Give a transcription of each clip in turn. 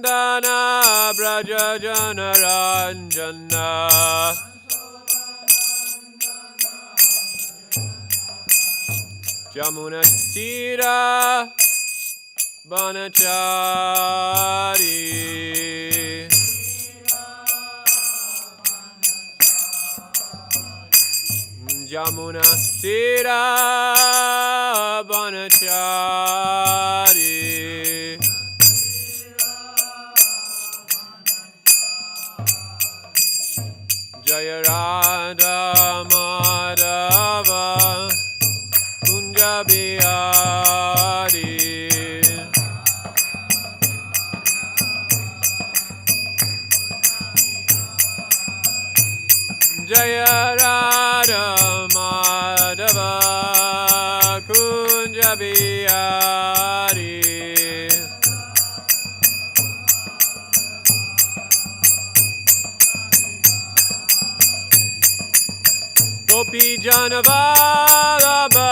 Nandana Braja Jana Ranjana Jamuna Tira Banachari Jamuna Tira Banachari Jaya Radha Madhava Kunja Bihari Jaya Radha Madhava Kunja Bihari Gopi Janavallabha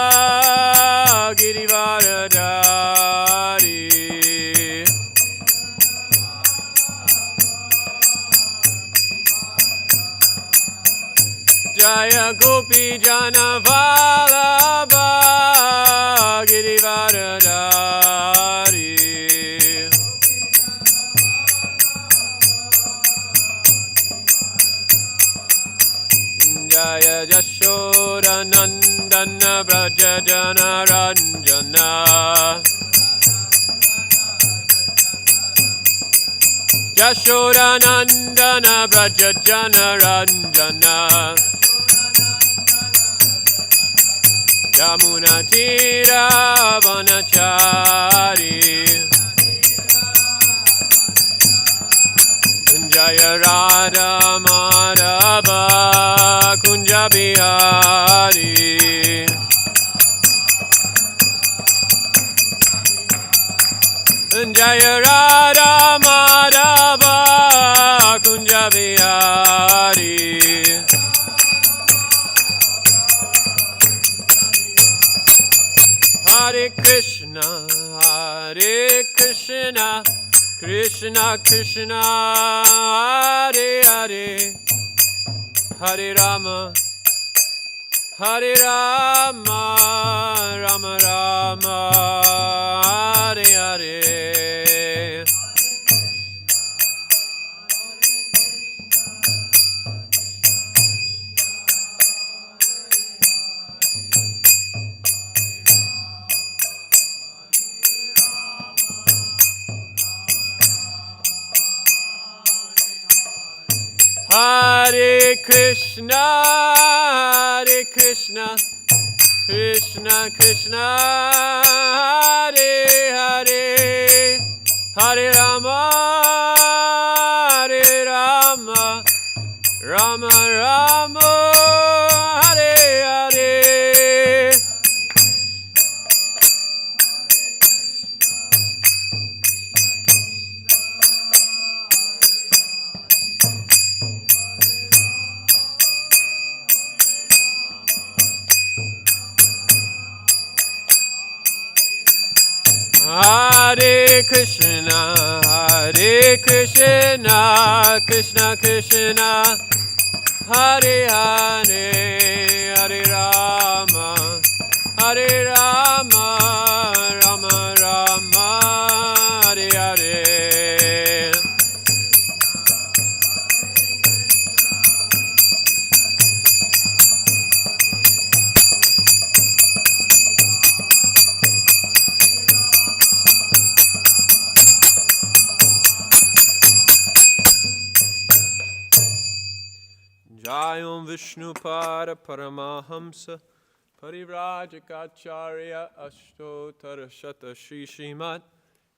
Girivaradhari Jaya Gopi Janavallabha Girivaradhari Jaya Jashoda Nandana Braja Jana Ranjana Jashoda Nandana Braja Jana Ranjana Yamuna Tira Vanachari Jaya Radha Madhava Kunja Bihari Jaya Radha Madhava Kunja Bihari Hare Krishna Krishna Krishna Hare Hare Hare Rama Hare Rama Rama Rama Hare Hare Hare Krishna Krishna Krishna Hare Hare Hare Rama Rama Rama Hare Hare Hare Krishna, Krishna Krishna, Hare Hare, Hare Rama, Rama Rama, Hare Hare. Jayam Vishnupada Paramahamsa Parivrajacharya Ashtotara Shata Shri Srimad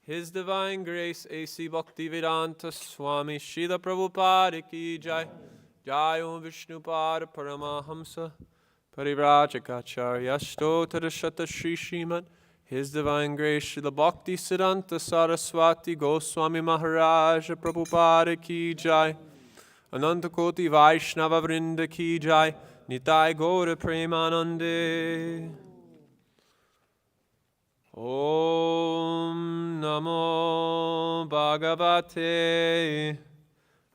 His Divine Grace A.C. Bhaktivedanta Swami Srila Prabhupada Ki Jai Jayam Vishnupada Paramahamsa Parivrajacharya Ashtotara Shata Shri Srimad His Divine Grace Srila Bhakti Siddhanta Saraswati Goswami Maharaj Prabhupada Ki Jai Ananta Koti Vaishnava Vrinda Ki Jai Nitai Gaura Premanande Om Namo Bhagavate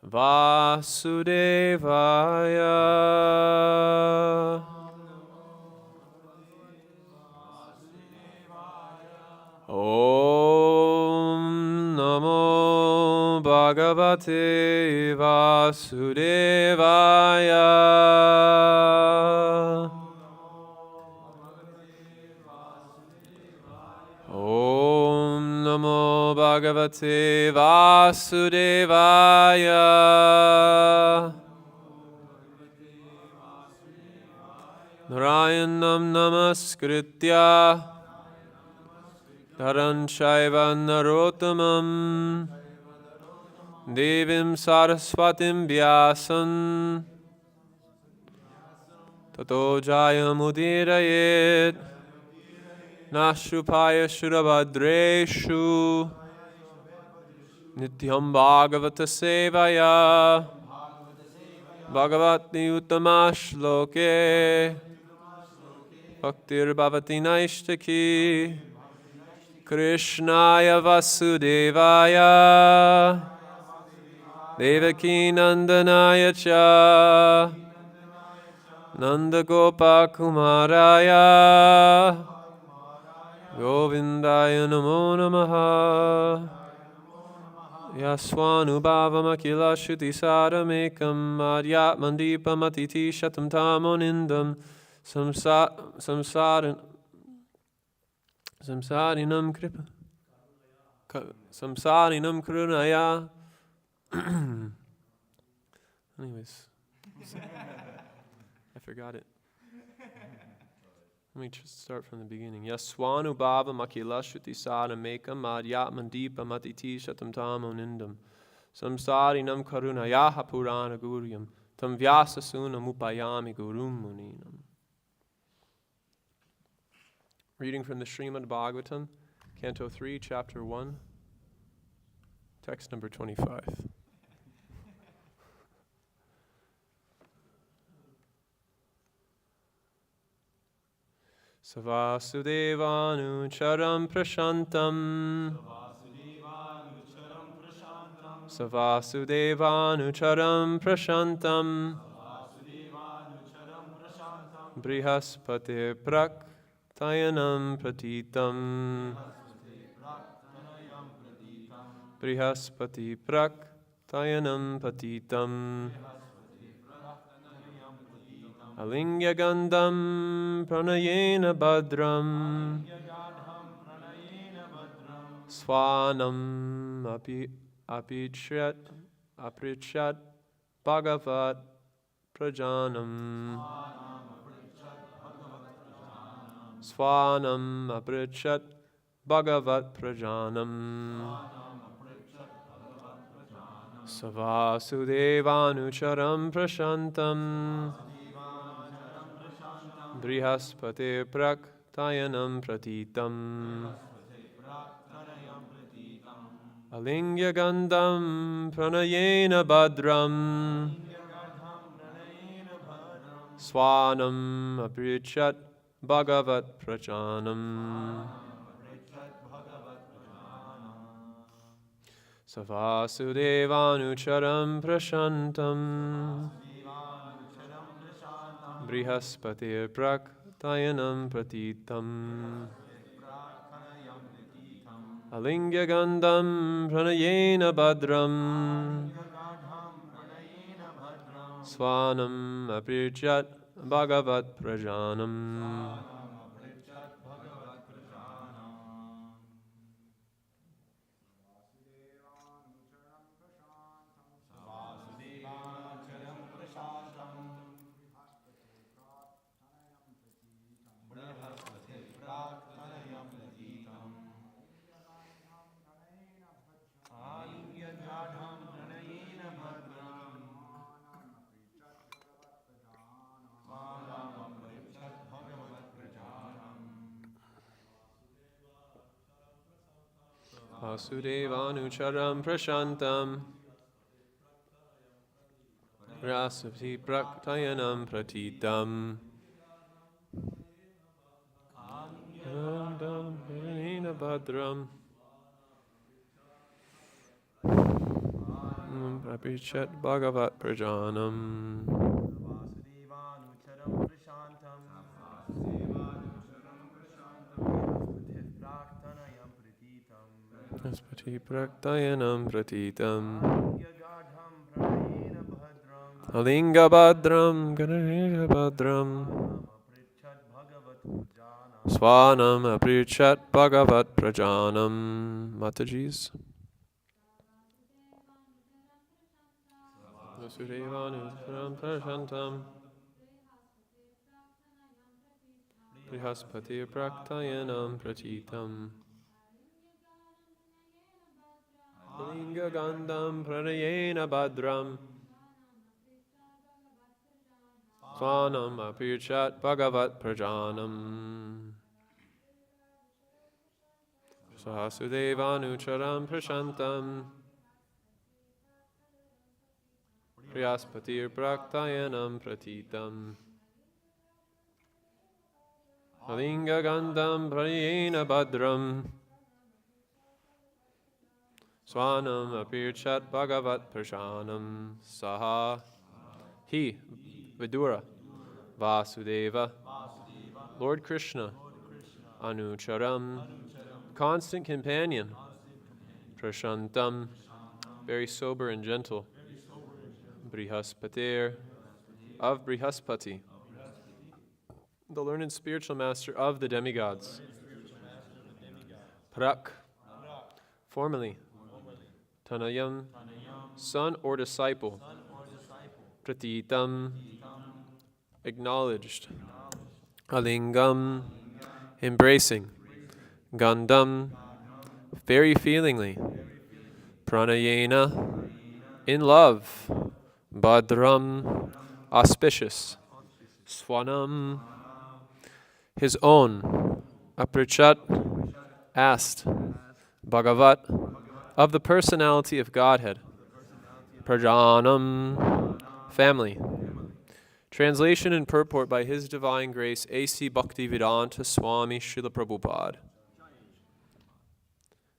Vasudevaya. Om Namo Bhagavate Vasudevaya. Om Namo Bhagavate Vasudevaya. Narayanam Namaskritya Dharan Shaiva Narottamam Devim Saraswatim Vyasam Tato Jayamudirayet Nashupaya Shurabhadreshu Nityam Bhagavata Sevaya Bhagavati Uttamashloke Bhaktir Bhavati Naishtaki Krishnaya Vasudevaya Devaki Nandanaya Cha Nanda Gopa Kumaraya Govindaya Namo Namaha Yaswanubhavam Akila Shuti Saramekam Adyat Mandipam Atiti Shatam Tamonindam Samsarinam Kripa Samsarinam Karunaya. Anyways, I forgot it. Let me just start from the beginning. Yaswanubhava Makila Shruti Saramekam Adyatmandeepam Atiti Shatam Tamonindam Samsarinam Karunayaha Purana Guryam Tam Vyasasunam Upayami Gurum Muninam. Reading from the Srimad Bhagavatam, Canto 3, Chapter 1, text number 25. Savasudevanucharam prashantam Savasudevanucharam prashantam Brihaspate prak Tayanam pratitam Brihaspati prak Tayanam patitam Alingya gandham pranayena badram Swanam apichat bhagavat prajanam Swanam aprichat bhagavat prajanam Savasudevanucharam prashantam Brihaspate prak tayanam pratitam Alingya gandham pranayena badram Swanam aprichat bhagavat prajanam Savasudevanucharam prashantam Brihaspate prak tayanam pratitam Alingya gandham pranayena badram Swanam aprichat bhagavat prajanam Vasudevanucharam prashantam Rasati praktayanam pratitam bhadram. Aprichat bhagavat prajanam. Aspati praktayanam pratitam. Alinga bhadram, Ganesha bhadram. Swanam aprichat bhagavat prajanam. Matajis. Vasudevanucharam prashantam. Brihaspati praktayanam pratitam. Alinga gandham pranayena bhadram. Swanam apirchat bhagavat prajanam. Sahasudevanucharam prashantam. Priyaspatir praktayanam pratitam. Alinga gandham pranayena bhadram. Swanam apirchat bhagavat prajanam. Saha. He, Vidura, Vasudeva, Lord Krishna, Anucharam, constant companion, Prashantam, very sober and gentle, Brihaspatir, of Brihaspati, the learned spiritual master of the demigods, Prak, formerly, Tanayam, son or disciple, Pratitam, acknowledged, Alingam, embracing, Gandham, very feelingly, Pranayena, in love, Bhadram, auspicious, Swanam, his own, Aprichat, asked, Bhagavat, of the personality of Godhead, Prajanam, family. Translation and purport by His Divine Grace A.C. Bhaktivedanta Swami Srila Prabhupada.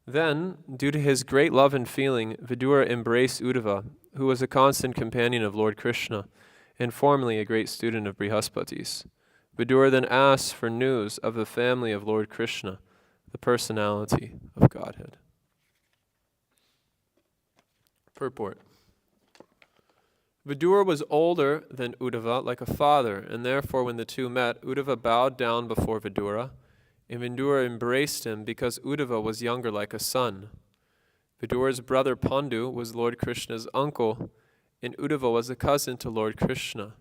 Then, due to his great love and feeling, Vidura embraced Uddhava, who was a constant companion of Lord Krishna, and formerly a great student of Brihaspati's. Vidura then asked for news of the family of Lord Krishna, the personality of Godhead. Purport. Vidura was older than Uddhava, like a father, and therefore when the two met, Uddhava bowed down before Vidura, and Vidura embraced him because Uddhava was younger like a son. Vidura's brother Pandu was Lord Krishna's uncle, and Uddhava was a cousin to Lord Krishna.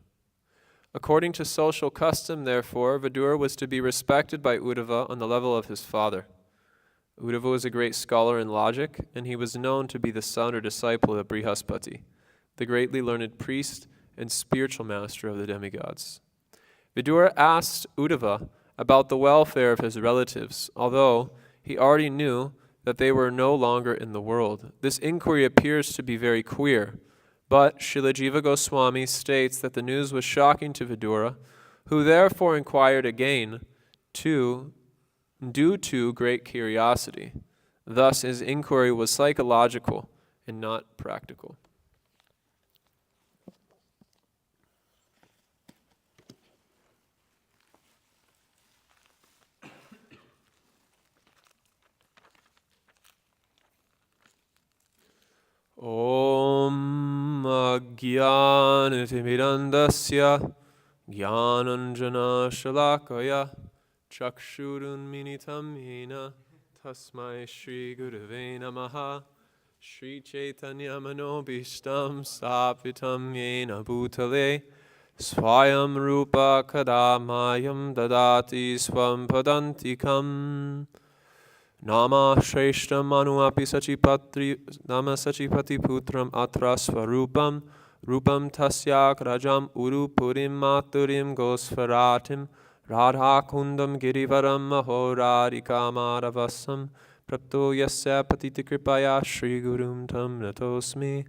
According to social custom, therefore, Vidura was to be respected by Uddhava on the level of his father. Uddhava was a great scholar in logic, and he was known to be the son or disciple of Brihaspati, the greatly learned priest and spiritual master of the demigods. Vidura asked Uddhava about the welfare of his relatives, although he already knew that they were no longer in the world. This inquiry appears to be very queer, but Srila Jiva Goswami states that the news was shocking to Vidura, who therefore inquired again due to great curiosity. Thus his inquiry was psychological and not practical. Om Agyanatimirandasya Gyananjana Shalakaya Chakshurunminitam Yena Tasmai Shri Gurave Namaha Shri Chaitanya Manobishtam Sapitam Yena Bhutale Swayam Rupa Kadamayam Dadati Swam Padantikam Nama Shreshtam Manu Api Nama Sachipati Putram Atra Swarupam Rupam Tasyak Rajam Uru Purim Maturim Gosfaratim Radha Kundam Girivaram Mahorarika Madhavasam Prapto Yasya Patiti Kripaya Shri Gurum Tam Natosmi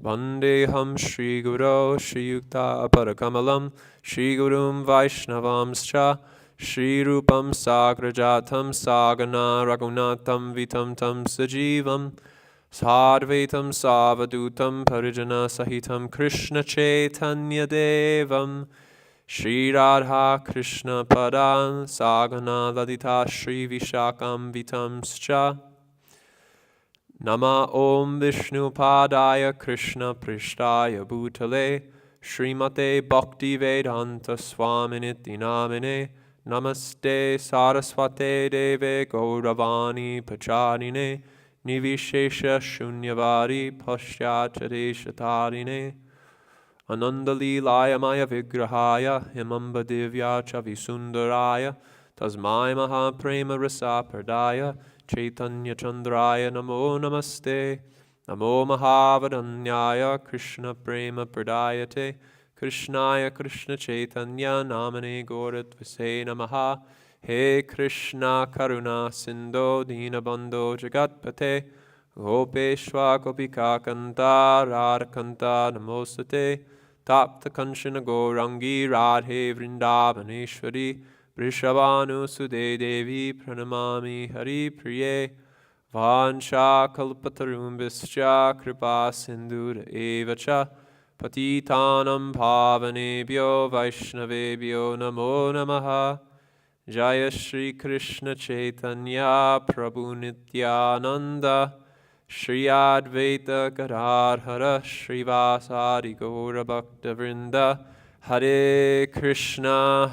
Vandeham Shri Guru Shri Yukta Aparakamalam Shri Gurum Vaishnavamscha Shri Rupam Sagrajatam Sagana Raghunatam Vitam Tam Sajivam Sadvaitam Savadutam Parijana Sahitam Krishna Chaitanya Devam Shri Radha Krishna Padan Sagana Ladita Shri Vishakam Vitamscha Nama Om Vishnu Padaya Krishna Prishtaya Bhutale Srimate Bhakti Vedanta Swaminiti Namine Namaste Saraswate Deve Gauravani Pacharine Nivishesha Shunyavadi Pashyatadeshatarine Anandali Maya Vigrahaya Himamba Divya Chavisundaraya Tasmai Mahaprema Rasa Pradaya Chaitanya Chandraya Namo Namaste Namo Mahavadanyaya Krishna Prema Pradayate Krishnaya Krishna Chaitanya Namane Goratvase Namaha He Krishna Karuna Sindho Dinabandho Jagatpate Gopeshwa Gopika Kanta Radhakanta Namostate Tapta Kanchana Gourangi Radhe Vrindavaneshwari Vrishabhanu Sude Devi Pranamami Hari Priye Vansha Kalpatarumbischa Kripa Sindhura Evacha Patitanam Pavanebhyo Vaishnavebhyo Namo Namaha Jaya Shri Krishna Chaitanya Prabhu Nityananda Shri Advaita Gadadhara Srivasadi Gaura Bhakta Vrinda Hare Krishna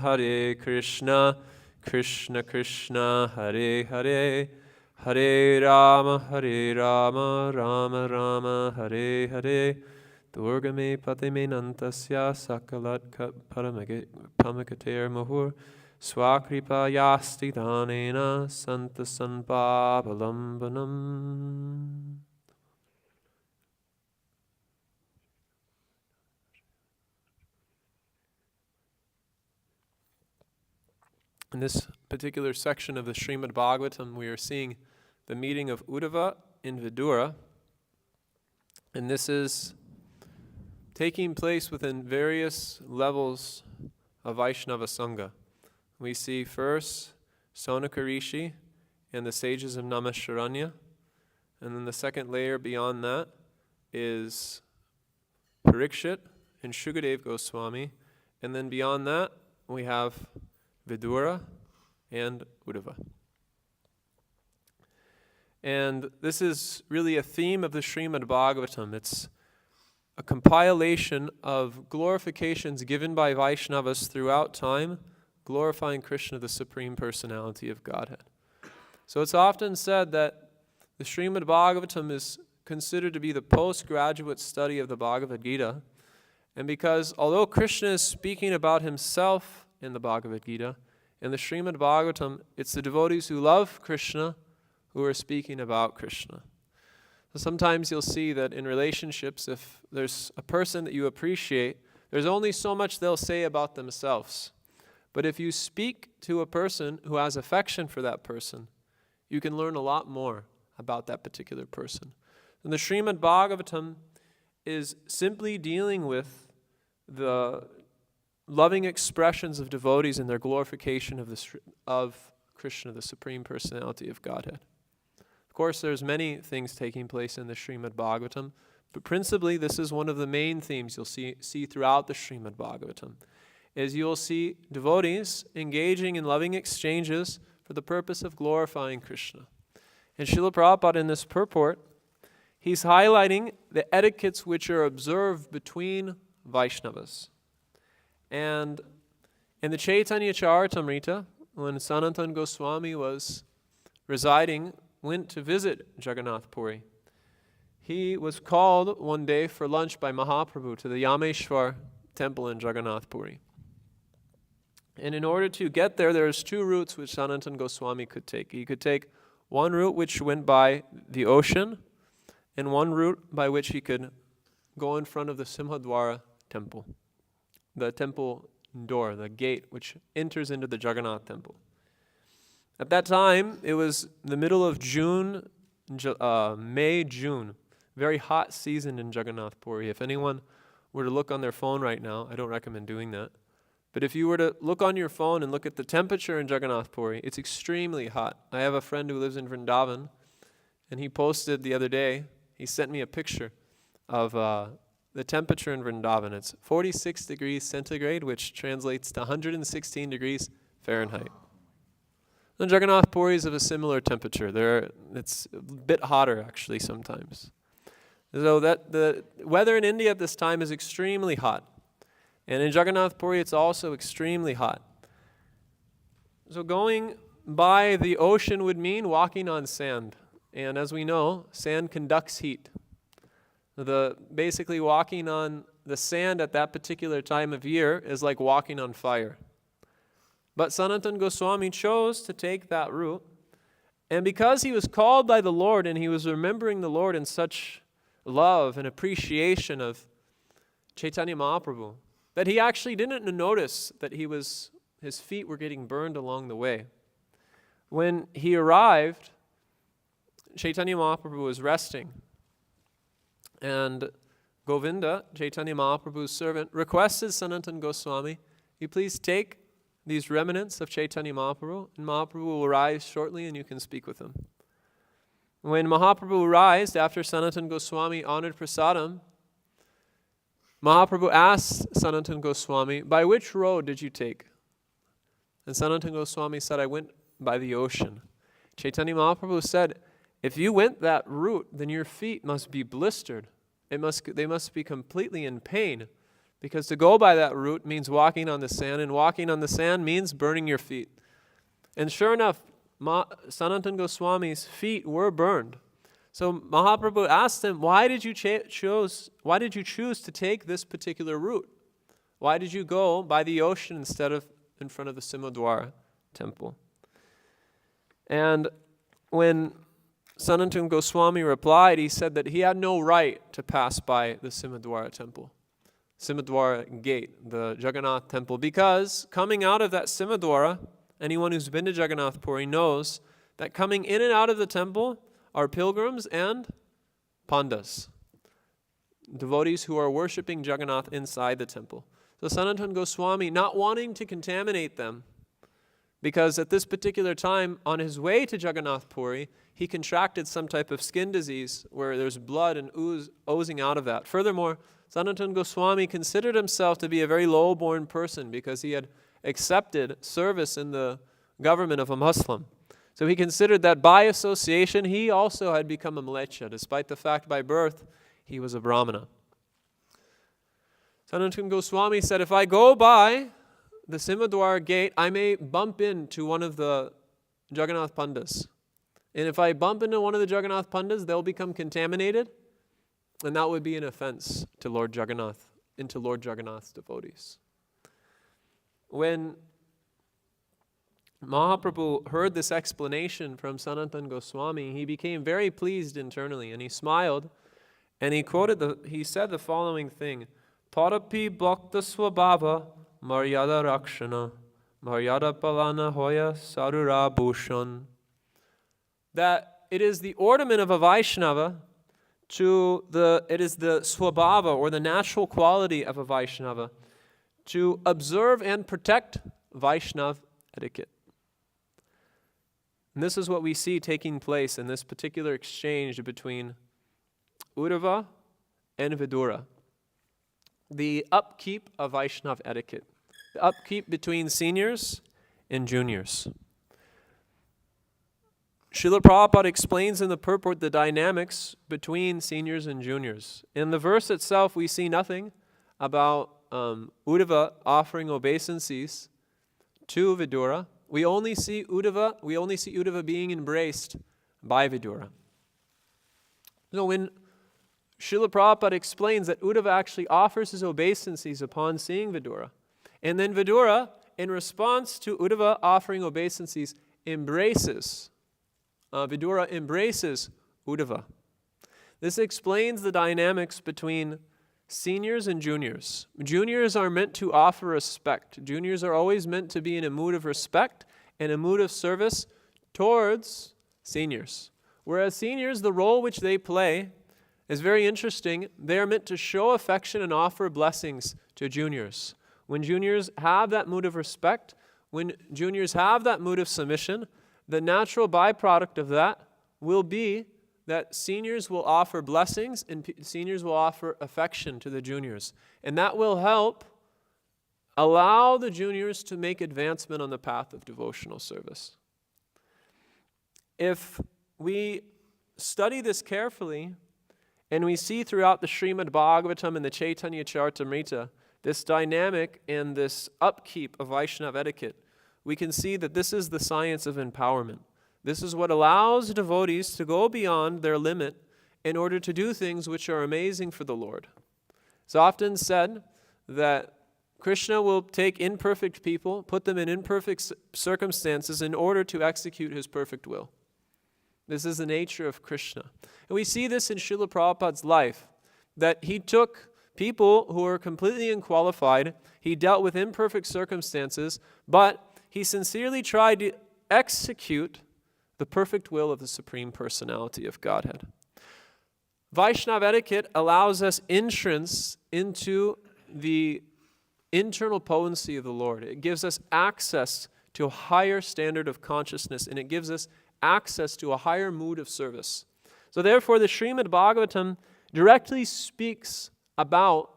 Krishna Krishna Hare Hare Hare Rama Rama Rama Hare Hare Durgame Patime Nantasya Sakalat Pamakater Mahur Swakripa Yasti Danena Santa Sanpabalambanam. In this particular section of the Srimad Bhagavatam, we are seeing the meeting of Uddhava and Vidura, and this is taking place within various levels of Vaishnava Sangha. We see first Sonaka Rishi and the sages of Namasharanya, and then the second layer beyond that is Parikshit and Shukadev Goswami, and then beyond that we have Vidura and Uddhava. And this is really a theme of the Srimad Bhagavatam. It's a compilation of glorifications given by Vaishnavas throughout time, glorifying Krishna, the Supreme Personality of Godhead. So it's often said that the Srimad Bhagavatam is considered to be the postgraduate study of the Bhagavad Gita, and because although Krishna is speaking about himself in the Bhagavad Gita, in the Srimad Bhagavatam, it's the devotees who love Krishna who are speaking about Krishna. So sometimes you'll see that in relationships, if there's a person that you appreciate, there's only so much they'll say about themselves. But if you speak to a person who has affection for that person, you can learn a lot more about that particular person. And the Srimad Bhagavatam is simply dealing with the loving expressions of devotees in their glorification of Krishna, the Supreme Personality of Godhead. Of course, there's many things taking place in the Srimad Bhagavatam, but principally this is one of the main themes you'll see throughout the Srimad Bhagavatam, is you'll see devotees engaging in loving exchanges for the purpose of glorifying Krishna. And Srila Prabhupada in this purport, he's highlighting the etiquettes which are observed between Vaishnavas. And in the Chaitanya Charitamrita, when Sanatana Goswami was went to visit Jagannath Puri, he was called one day for lunch by Mahaprabhu to the Yameshwar temple in Jagannath Puri. And in order to get there, there's two routes which Sanatana Goswami could take. He could take one route which went by the ocean, and one route by which he could go in front of the Simhadwara temple, the temple door, the gate which enters into the Jagannath temple. At that time, it was the middle of June, May, June, very hot season in Jagannath Puri. If anyone were to look on their phone right now, I don't recommend doing that, But if you were to look on your phone and look at the temperature in Jagannath Puri, it's extremely hot. I have a friend who lives in Vrindavan, and he posted the other day, he sent me a picture of the temperature in Vrindavan. It's 46 degrees centigrade, which translates to 116 degrees Fahrenheit. And Jagannath Puri is of a similar temperature. It's a bit hotter, actually, sometimes. So that the weather in India at this time is extremely hot. And in Jagannath Puri, it's also extremely hot. So going by the ocean would mean walking on sand. And as we know, sand conducts heat. Basically walking on the sand at that particular time of year is like walking on fire. But Sanatana Goswami chose to take that route. And because he was called by the Lord and he was remembering the Lord in such love and appreciation of Chaitanya Mahaprabhu, that he actually didn't notice that his feet were getting burned along the way. When he arrived, Chaitanya Mahaprabhu was resting. And Govinda, Chaitanya Mahaprabhu's servant, requested Sanatana Goswami, you please take these remnants of Chaitanya Mahaprabhu, and Mahaprabhu will rise shortly and you can speak with him. When Mahaprabhu arose after Sanatana Goswami honored prasadam, Mahaprabhu asked Sanatana Goswami, by which road did you take? And Sanatana Goswami said, I went by the ocean. Chaitanya Mahaprabhu said, if you went that route, then your feet must be blistered. They must be completely in pain, because to go by that route means walking on the sand, and walking on the sand means burning your feet. And sure enough, Sanatana Goswami's feet were burned. So Mahaprabhu asked him, why did you choose to take this particular route? Why did you go by the ocean instead of in front of the Simhadwara temple? And when Sanatana Goswami replied, he said that he had no right to pass by the Simhadwara temple, Simhadwara gate, the Jagannath temple, because coming out of that Simhadwara, anyone who's been to Jagannath Puri knows that coming in and out of the temple are pilgrims and pandas, devotees who are worshipping Jagannath inside the temple. So Sanatana Goswami, not wanting to contaminate them, because at this particular time, on his way to Jagannath Puri, he contracted some type of skin disease where there's blood and oozing out of that. Furthermore, Sanatana Goswami considered himself to be a very low-born person because he had accepted service in the government of a Muslim. So he considered that by association, he also had become a mlecha, despite the fact by birth he was a Brahmana. Sanatana Goswami said, if I go by the Simhadwara gate, I may bump into one of the Jagannath Pandas. And if I bump into one of the Jagannath Pandas, they'll become contaminated, and that would be an offense to Lord Jagannath, into Lord Jagannath's devotees. When Mahaprabhu heard this explanation from Sanatana Goswami, he became very pleased internally, and he smiled, and he said the following thing, Tarapi bhakta swabhava maryada rakshana maryada palana hoya sarura bhushan. That it is the ornament of a Vaishnava it is the swabhava, or the natural quality of a Vaishnava, to observe and protect Vaishnav etiquette. And this is what we see taking place in this particular exchange between Uddhava and Vidura. The upkeep of Vaishnav etiquette. The upkeep between seniors and juniors. Srila Prabhupada explains in the purport the dynamics between seniors and juniors. In the verse itself, we see nothing about Uddhava offering obeisances to Vidura. We only see Uddhava being embraced by Vidura. So when Srila Prabhupada explains that Uddhava actually offers his obeisances upon seeing Vidura, and then Vidura, in response to Uddhava offering obeisances, Vidura embraces Uddhava. This explains the dynamics between seniors and juniors. Juniors are meant to offer respect. Juniors are always meant to be in a mood of respect and a mood of service towards seniors. Whereas seniors, the role which they play is very interesting. They are meant to show affection and offer blessings to juniors. When juniors have that mood of respect, when juniors have that mood of submission, the natural byproduct of that will be that seniors will offer blessings and seniors will offer affection to the juniors. And that will help allow the juniors to make advancement on the path of devotional service. If we study this carefully, and we see throughout the Srimad Bhagavatam and the Chaitanya Charitamrita this dynamic and this upkeep of Vaishnava etiquette, we can see that this is the science of empowerment. This is what allows devotees to go beyond their limit in order to do things which are amazing for the Lord. It's often said that Krishna will take imperfect people, put them in imperfect circumstances in order to execute his perfect will. This is the nature of Krishna. And we see this in Srila Prabhupada's life, that he took people who were completely unqualified, he dealt with imperfect circumstances, but he sincerely tried to execute the perfect will of the Supreme Personality of Godhead. Vaishnava etiquette allows us entrance into the internal potency of the Lord. It gives us access to a higher standard of consciousness, and it gives us access to a higher mood of service. So therefore, the Srimad Bhagavatam directly speaks about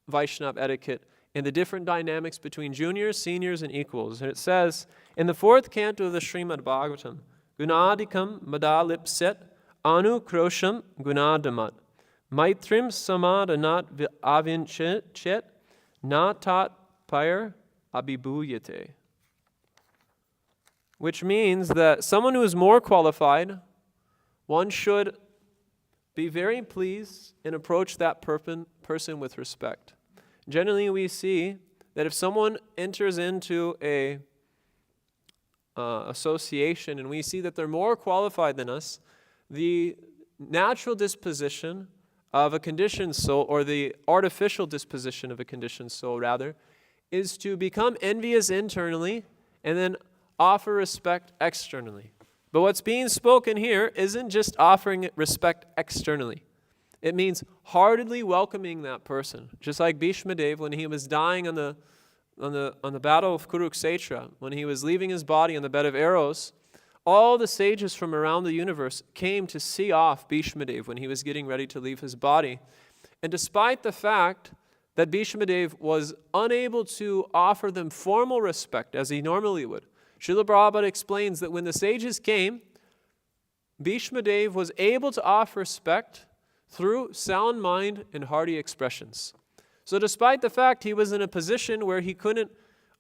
Vaishnava etiquette and the different dynamics between juniors, seniors, and equals. And it says, in the 4th canto of the Srimad Bhagavatam, Gunadikam madalipset anukrosham gunadamat maitrim samadanat avinchet natat pyar abhibhuyate. Which means that someone who is more qualified, one should be very pleased and approach that person with respect. Generally, we see that if someone enters into a association and we see that they're more qualified than us, the natural disposition of a conditioned soul, or the artificial disposition of a conditioned soul rather, is to become envious internally and then offer respect externally. But what's being spoken here isn't just offering respect externally. It means heartedly welcoming that person. Just like Bhishma Dev, when he was dying on the battle of Kurukshetra, when he was leaving his body on the bed of arrows, all the sages from around the universe came to see off Bhishma Dev when he was getting ready to leave his body. And despite the fact that Bhishma Dev was unable to offer them formal respect as he normally would, Srila Prabhupada explains that when the sages came, Bhishma Dev was able to offer respect through sound mind and hearty expressions. So despite the fact he was in a position where he couldn't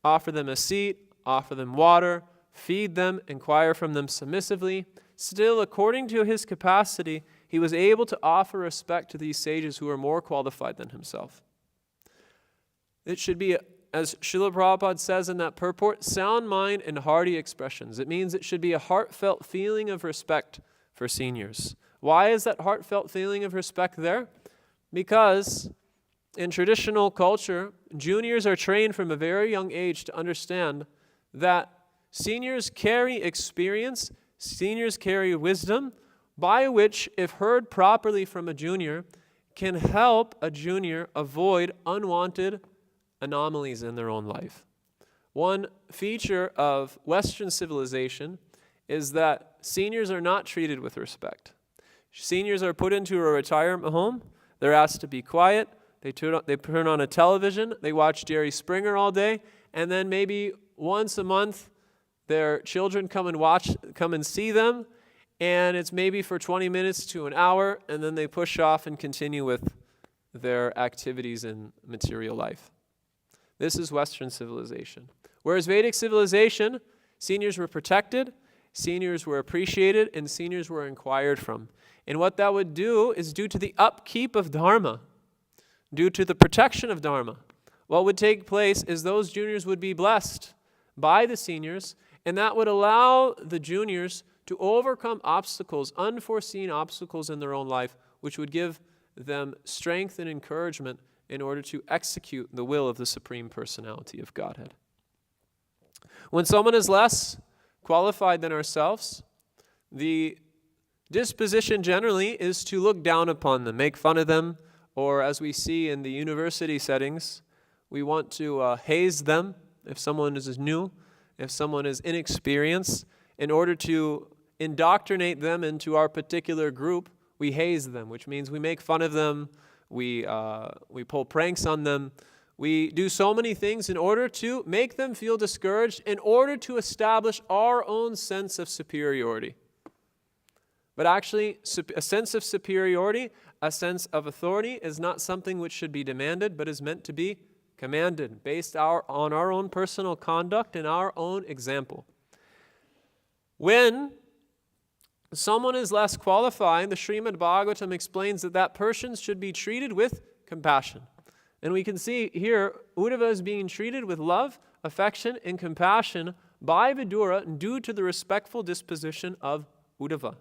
offer them a seat, offer them water, feed them, inquire from them submissively, still, according to his capacity, he was able to offer respect to these sages who were more qualified than himself. It should be, as Srila Prabhupada says in that purport, sound mind and hearty expressions. It means it should be a heartfelt feeling of respect for seniors. Why is that heartfelt feeling of respect there? Because in traditional culture, juniors are trained from a very young age to understand that seniors carry experience, seniors carry wisdom, by which, if heard properly from a junior, can help a junior avoid unwanted anomalies in their own life. One feature of Western civilization is that seniors are not treated with respect. Seniors are put into a retirement home. They're asked to be quiet. They turn on a television. They watch Jerry Springer all day. And then maybe once a month, their children come and see them. And it's maybe for 20 minutes to an hour. And then they push off and continue with their activities in material life. This is Western civilization. Whereas Vedic civilization, seniors were protected, seniors were appreciated, and seniors were inquired from. And what that would do is, due to the upkeep of Dharma, due to the protection of Dharma, what would take place is those juniors would be blessed by the seniors, and that would allow the juniors to overcome obstacles, unforeseen obstacles in their own life, which would give them strength and encouragement in order to execute the will of the Supreme Personality of Godhead. When someone is less qualified than ourselves, the disposition generally is to look down upon them, make fun of them, or as we see in the university settings, We want to haze them if someone is new, if someone is inexperienced. In order to indoctrinate them into our particular group, we haze them, which means we make fun of them, we pull pranks on them. We do so many things in order to make them feel discouraged, in order to establish our own sense of superiority. But actually, a sense of superiority, a sense of authority, is not something which should be demanded, but is meant to be commanded, based on our own personal conduct and our own example. When someone is less qualified, the Srimad Bhagavatam explains that that person should be treated with compassion. And we can see here, Uddhava is being treated with love, affection, and compassion by Vidura due to the respectful disposition of Uddhava.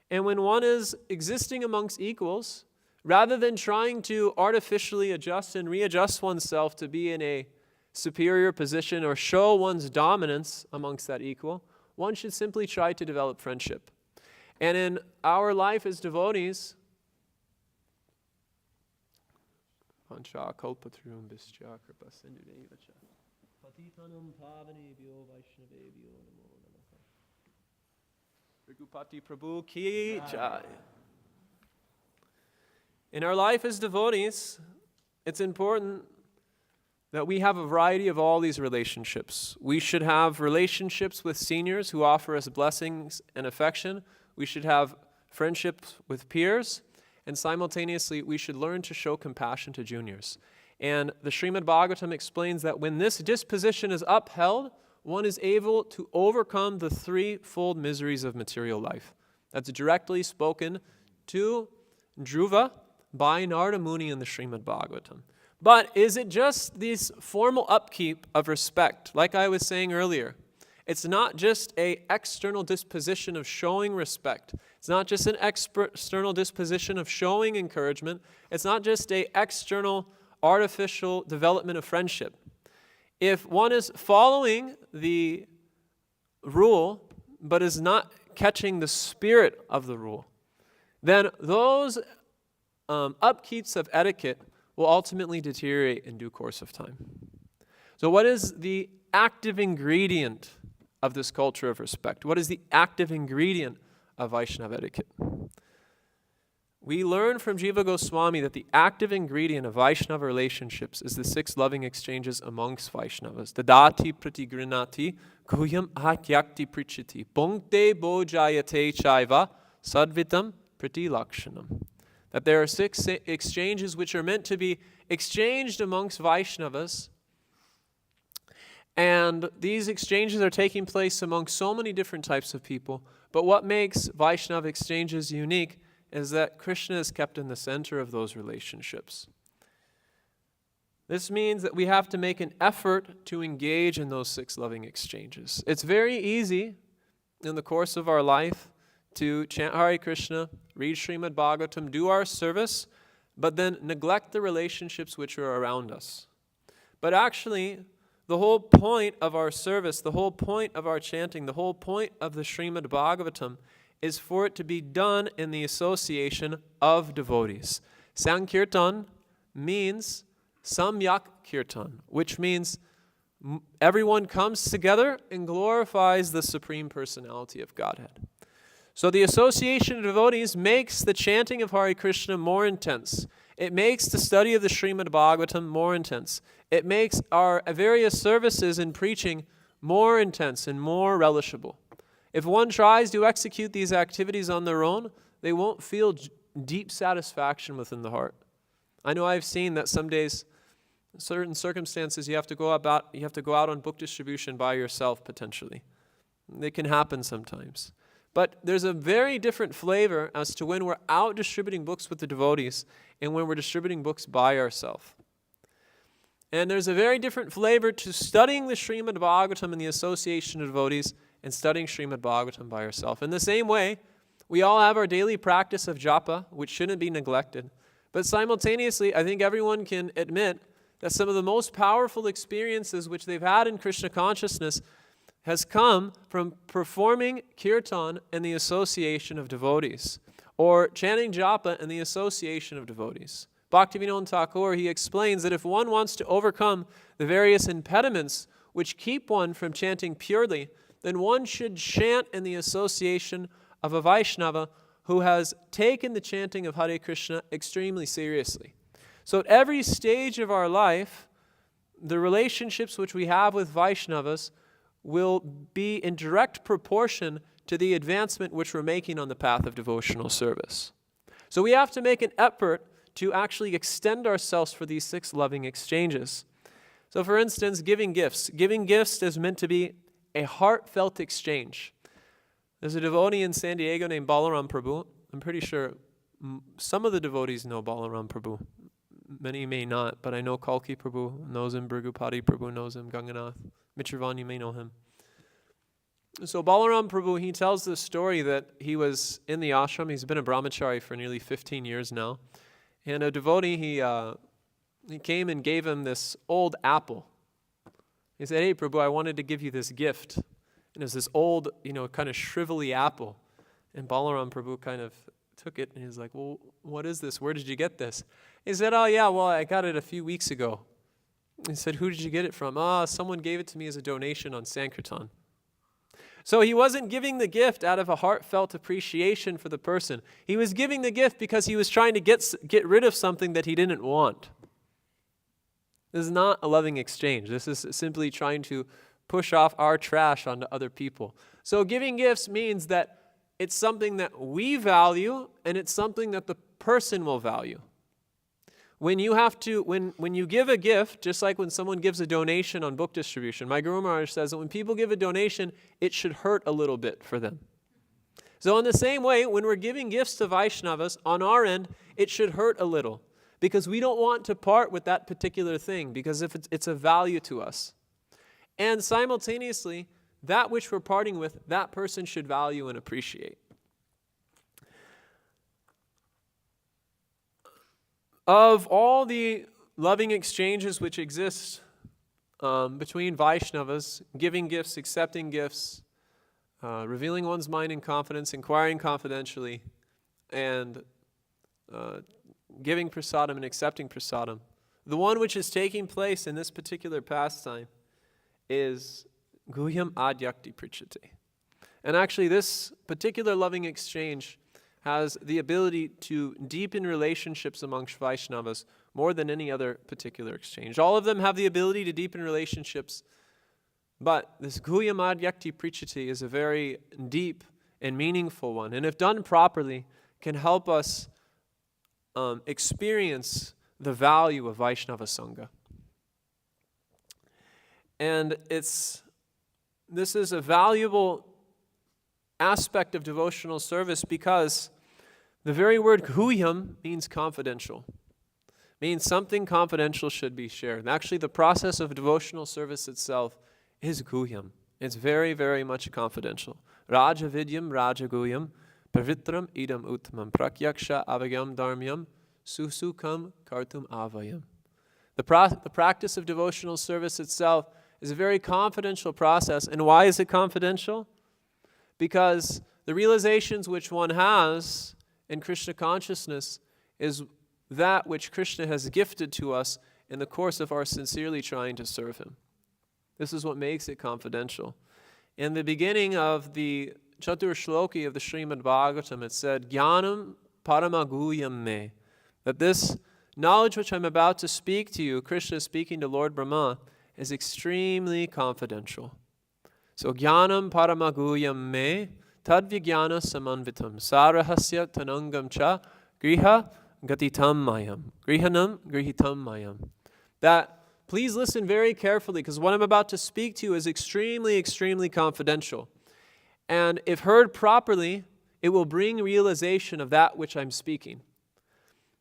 And when one is existing amongst equals, rather than trying to artificially adjust and readjust oneself to be in a superior position or show one's dominance amongst that equal, one should simply try to develop friendship. And in our life as devotees, Prabhu ki jai. In our life as devotees, it's important that we have a variety of all these relationships. We should have relationships with seniors who offer us blessings and affection. We should have friendships with peers. And simultaneously, we should learn to show compassion to juniors. And the Srimad Bhagavatam explains that when this disposition is upheld, one is able to overcome the threefold miseries of material life. That's directly spoken to Dhruva by Narada Muni in the Srimad Bhagavatam. But is it just this formal upkeep of respect? Like I was saying earlier, it's not just an external disposition of showing respect. It's not just an external disposition of showing encouragement. It's not just an external artificial development of friendship. If one is following the rule, but is not catching the spirit of the rule, then those upkeeps of etiquette will ultimately deteriorate in due course of time. So what is the active ingredient of this culture of respect? What is the active ingredient of Vaishnava etiquette? We learn from Jiva Goswami that the active ingredient of Vaishnava relationships is the 6 loving exchanges amongst Vaishnavas. Dadati pratigrinati guhyam atyakti prichiti punkte bojayate chaiva sadvitam pratilakshanam. That there are 6 exchanges which are meant to be exchanged amongst Vaishnavas. And these exchanges are taking place among so many different types of people. But what makes Vaishnava exchanges unique is that Krishna is kept in the center of those relationships. This means that we have to make an effort to engage in those 6 loving exchanges. It's very easy in the course of our life to chant Hare Krishna, read Srimad Bhagavatam, do our service, but then neglect the relationships which are around us. But actually, the whole point of our service, the whole point of our chanting, the whole point of the Srimad Bhagavatam is for it to be done in the association of devotees. Sankirtan means Samyak Kirtan, which means everyone comes together and glorifies the Supreme Personality of Godhead. So the association of devotees makes the chanting of Hare Krishna more intense. It makes the study of the Srimad Bhagavatam more intense. It makes our various services in preaching more intense and more relishable. If one tries to execute these activities on their own, they won't feel deep satisfaction within the heart. I know I've seen that some days, in certain circumstances, you have to go out on book distribution by yourself potentially. It can happen sometimes. But there's a very different flavor as to when we're out distributing books with the devotees and when we're distributing books by ourselves. And there's a very different flavor to studying the Srimad Bhagavatam in the association of devotees and studying Srimad Bhagavatam by yourself. In the same way, we all have our daily practice of japa, which shouldn't be neglected. But simultaneously, I think everyone can admit that some of the most powerful experiences which they've had in Krishna consciousness has come from performing kirtan in the association of devotees, or chanting japa in the association of devotees. Bhaktivinoda Thakur, he explains that if one wants to overcome the various impediments which keep one from chanting purely, then one should chant in the association of a Vaishnava who has taken the chanting of Hare Krishna extremely seriously. So at every stage of our life, the relationships which we have with Vaishnavas will be in direct proportion to the advancement which we're making on the path of devotional service. So we have to make an effort to actually extend ourselves for these 6 loving exchanges. So for instance, giving gifts. Giving gifts is meant to be a heartfelt exchange. There's a devotee in San Diego named Balaram Prabhu. I'm pretty sure some of the devotees know Balaram Prabhu. Many may not, but I know Kalki Prabhu knows him, Brigupati Prabhu knows him, Ganganath. Mitravan, you may know him. So Balaram Prabhu, he tells the story that he was in the ashram. He's been a brahmachari for nearly 15 years now. And a devotee, he came and gave him this old apple. He said, "Hey Prabhu, I wanted to give you this gift." And it was this old, kind of shrivelly apple. And Balaram Prabhu kind of took it and he's like, "Well, what is this? Where did you get this?" He said, "Oh yeah, well, I got it a few weeks ago." He said, "Who did you get it from?" "Someone gave it to me as a donation on Sankirtan." So he wasn't giving the gift out of a heartfelt appreciation for the person. He was giving the gift because he was trying to get rid of something that he didn't want. This is not a loving exchange. This is simply trying to push off our trash onto other people. So giving gifts means that it's something that we value and it's something that the person will value. When you give a gift, just like when someone gives a donation on book distribution, my Guru Maharaj says that when people give a donation, it should hurt a little bit for them. So in the same way, when we're giving gifts to Vaishnavas, on our end, it should hurt a little. Because we don't want to part with that particular thing, because if it's a value to us. And simultaneously, that which we're parting with, that person should value and appreciate. Of all the loving exchanges which exist between Vaishnavas, giving gifts, accepting gifts, revealing one's mind in confidence, inquiring confidentially, and giving prasadam and accepting prasadam, the one which is taking place in this particular pastime is Guhyam Adyakti Prichate. And actually this particular loving exchange has the ability to deepen relationships amongst Vaishnavas more than any other particular exchange. All of them have the ability to deepen relationships, but this Guhyam Adyakti Prichate is a very deep and meaningful one, and if done properly, can help us experience the value of Vaishnava Sangha. And this is a valuable aspect of devotional service because the very word guhyam means confidential. Means something confidential should be shared. And actually the process of devotional service itself is guhyam. It's very, very much confidential. Raja vidyam, raja guhyam, pavitram idam uttamam, prakyaksha avagyam dharmyam, susukam kartum avayam. The practice of devotional service itself is a very confidential process. And why is it confidential? Because the realizations which one has in Krishna consciousness is that which Krishna has gifted to us in the course of our sincerely trying to serve Him. This is what makes it confidential. In the beginning of the Chatur Shloki of the Srimad Bhagavatam, it said, Jnanam Paramaguyam Me, that this knowledge which I'm about to speak to you, Krishna is speaking to Lord Brahma, is extremely confidential. So Jnanam Paramaguyam Me, Tadvigyana Samanvitam, Sarahasya Tanangam Cha, Griha Gatitam Mayam, Grihanam Grihitam Mayam. That, please listen very carefully, because what I'm about to speak to you is extremely, extremely confidential. And if heard properly, it will bring realization of that which I'm speaking.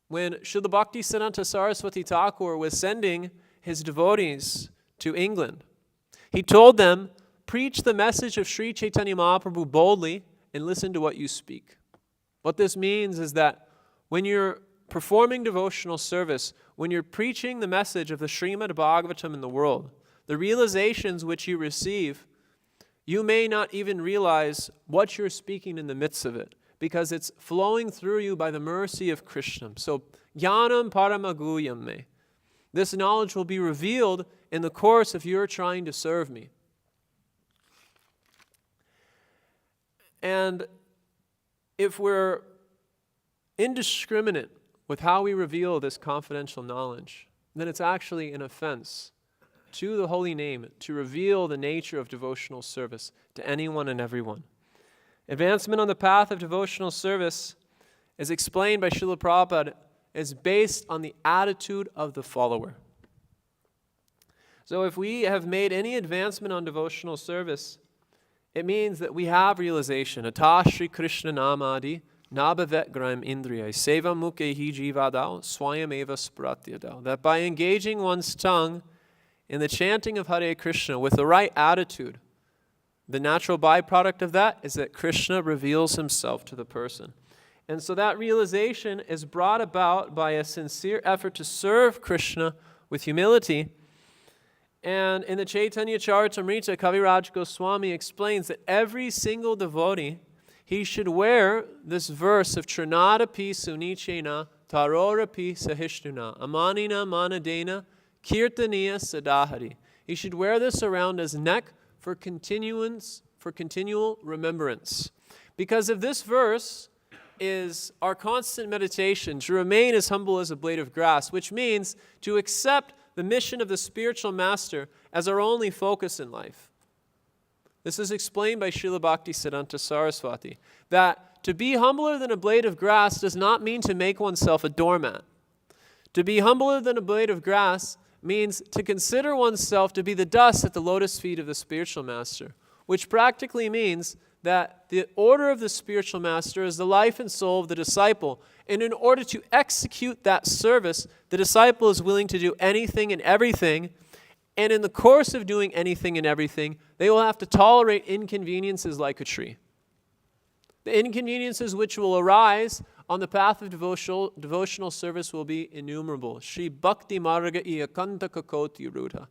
When Srila Bhaktisiddhanta Saraswati Thakur was sending his devotees to England, he told them, preach the message of Sri Chaitanya Mahaprabhu boldly and listen to what you speak. What this means is that when you're performing devotional service, when you're preaching the message of the Srimad Bhagavatam in the world, the realizations which you receive, you may not even realize what you're speaking in the midst of it, because it's flowing through you by the mercy of Krishna. So, jnanam paramaguyam me. This knowledge will be revealed in the course of your trying to serve me. And if we're indiscriminate with how we reveal this confidential knowledge, then it's actually an offense to the holy name to reveal the nature of devotional service to anyone and everyone. Advancement on the path of devotional service, as explained by Srila Prabhupada, is based on the attitude of the follower. So if we have made any advancement on devotional service, it means that we have realization. Ata Shri Krishna Namadi Nabhavet Gram Indriya Seva Mukhehi Jivadao Swayam Eva Spratyadao. That by engaging one's tongue in the chanting of Hare Krishna with the right attitude, the natural byproduct of that is that Krishna reveals himself to the person. And so that realization is brought about by a sincere effort to serve Krishna with humility. And in the Chaitanya Charitamrita, Kaviraj Goswami explains that every single devotee, he should wear this verse of Trinadapi Sunichena Tarorapi Sahishnuna Amanina Manadena Kirtaniya Sadahari. He should wear this around his neck for continual remembrance. Because if this verse is our constant meditation, to remain as humble as a blade of grass, which means to accept the mission of the spiritual master as our only focus in life. This is explained by Srila Bhaktisiddhanta Saraswati, that to be humbler than a blade of grass does not mean to make oneself a doormat. To be humbler than a blade of grass means to consider oneself to be the dust at the lotus feet of the spiritual master, which practically means that the order of the spiritual master is the life and soul of the disciple. And in order to execute that service, the disciple is willing to do anything and everything. And in the course of doing anything and everything, they will have to tolerate inconveniences like a tree. The inconveniences which will arise on the path of devotional service will be innumerable. Shri Bhakti Marga Iyakanta Kakoti Rudha.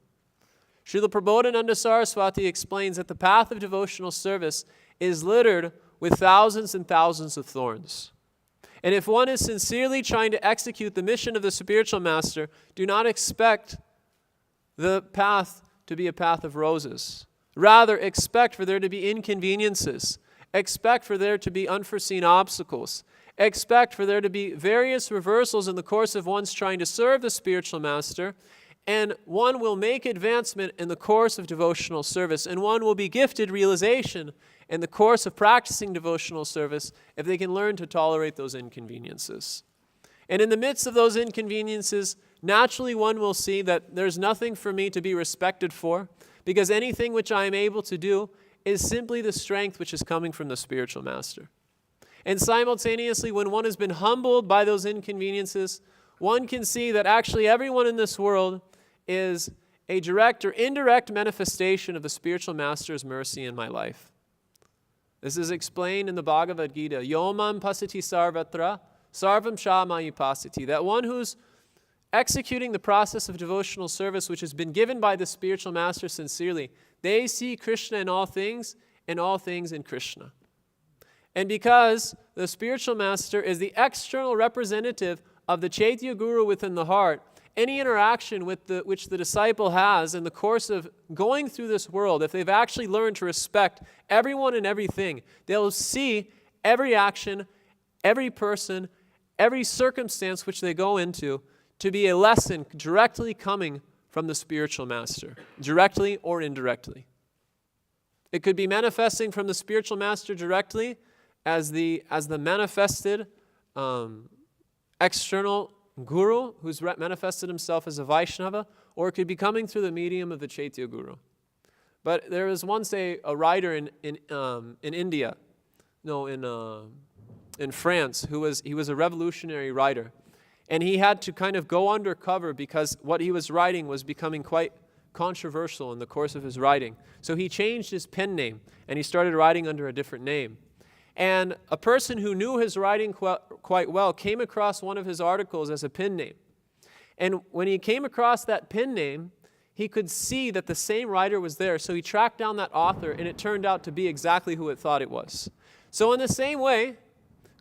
Srila Prabodhananda Saraswati explains that the path of devotional service is littered with thousands and thousands of thorns. And if one is sincerely trying to execute the mission of the spiritual master, do not expect the path to be a path of roses. Rather, expect for there to be inconveniences. Expect for there to be unforeseen obstacles. Expect for there to be various reversals in the course of one's trying to serve the spiritual master. And one will make advancement in the course of devotional service. And one will be gifted realization in the course of practicing devotional service if they can learn to tolerate those inconveniences. And in the midst of those inconveniences, naturally one will see that there's nothing for me to be respected for, because anything which I am able to do is simply the strength which is coming from the spiritual master. And simultaneously, when one has been humbled by those inconveniences, one can see that actually everyone in this world is a direct or indirect manifestation of the spiritual master's mercy in my life. This is explained in the Bhagavad Gita. Yomam pasati sarvatra sarvam shamayi pasati. That one who's executing the process of devotional service which has been given by the spiritual master sincerely, they see Krishna in all things and all things in Krishna. And because the spiritual master is the external representative of the Chaitya Guru within the heart, any interaction with which the disciple has in the course of going through this world, if they've actually learned to respect everyone and everything, they'll see every action, every person, every circumstance which they go into to be a lesson directly coming from the spiritual master, directly or indirectly. It could be manifesting from the spiritual master directly as the manifested external guru who's manifested himself as a Vaishnava, or it could be coming through the medium of the Chaitya Guru. But there was once a writer in India, in France, he was a revolutionary writer, and he had to kind of go undercover because what he was writing was becoming quite controversial in the course of his writing. So he changed his pen name and he started writing under a different name. And a person who knew his writing quite well came across one of his articles as a pen name. And when he came across that pen name, he could see that the same writer was there. So he tracked down that author, and it turned out to be exactly who it thought it was. So in the same way,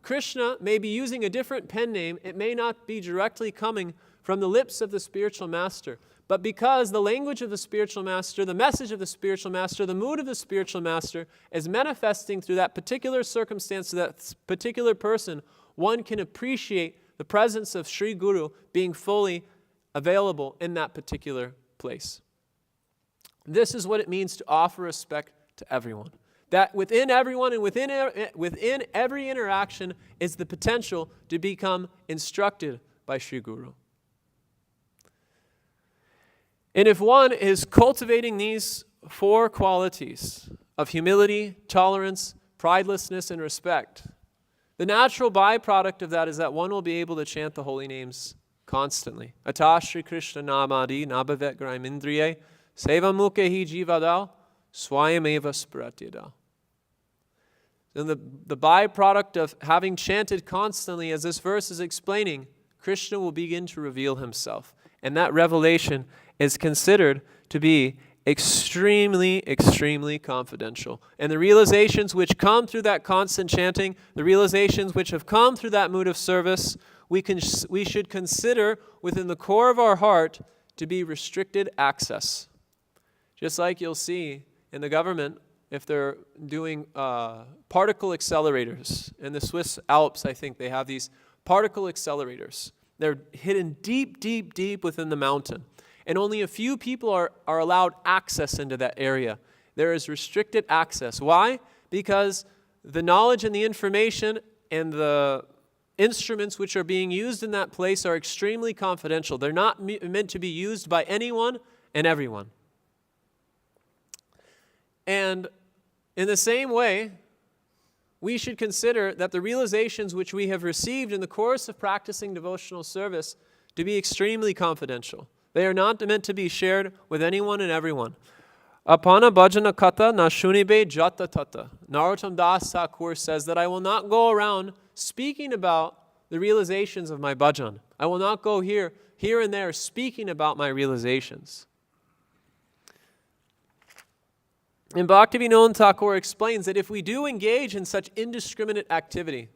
Krishna may be using a different pen name. It may not be directly coming from the lips of the spiritual master. But because the language of the spiritual master, the message of the spiritual master, the mood of the spiritual master is manifesting through that particular circumstance to that particular person, one can appreciate the presence of Sri Guru being fully available in that particular place. This is what it means to offer respect to everyone. That within everyone and within every interaction is the potential to become instructed by Sri Guru. And if one is cultivating these 4 qualities of humility, tolerance, pridelessness, and respect, the natural byproduct of that is that one will be able to chant the holy names constantly. Ata Shri Krishna Namadi Nabavet Graimindriye Seva Mukhe Hi Jivadal Swayameva Spratyadal. And the byproduct of having chanted constantly, as this verse is explaining, Krishna will begin to reveal himself. And that revelation is considered to be extremely, extremely confidential. And the realizations which come through that constant chanting, the realizations which have come through that mood of service, we should consider within the core of our heart to be restricted access. Just like you'll see in the government, if they're doing particle accelerators. In the Swiss Alps, I think they have these particle accelerators. They're hidden deep, deep, deep within the mountain. And only a few people are allowed access into that area. There is restricted access. Why? Because the knowledge and the information and the instruments which are being used in that place are extremely confidential. They're not meant to be used by anyone and everyone. And in the same way, we should consider that the realizations which we have received in the course of practicing devotional service to be extremely confidential. They are not meant to be shared with anyone and everyone. Apana bhajana kata na shunibe jata tata. Narottam Das Thakur says that I will not go around speaking about the realizations of my bhajan. I will not go here and there speaking about my realizations. And Bhaktivinoda Thakur explains that if we do engage in such indiscriminate activity,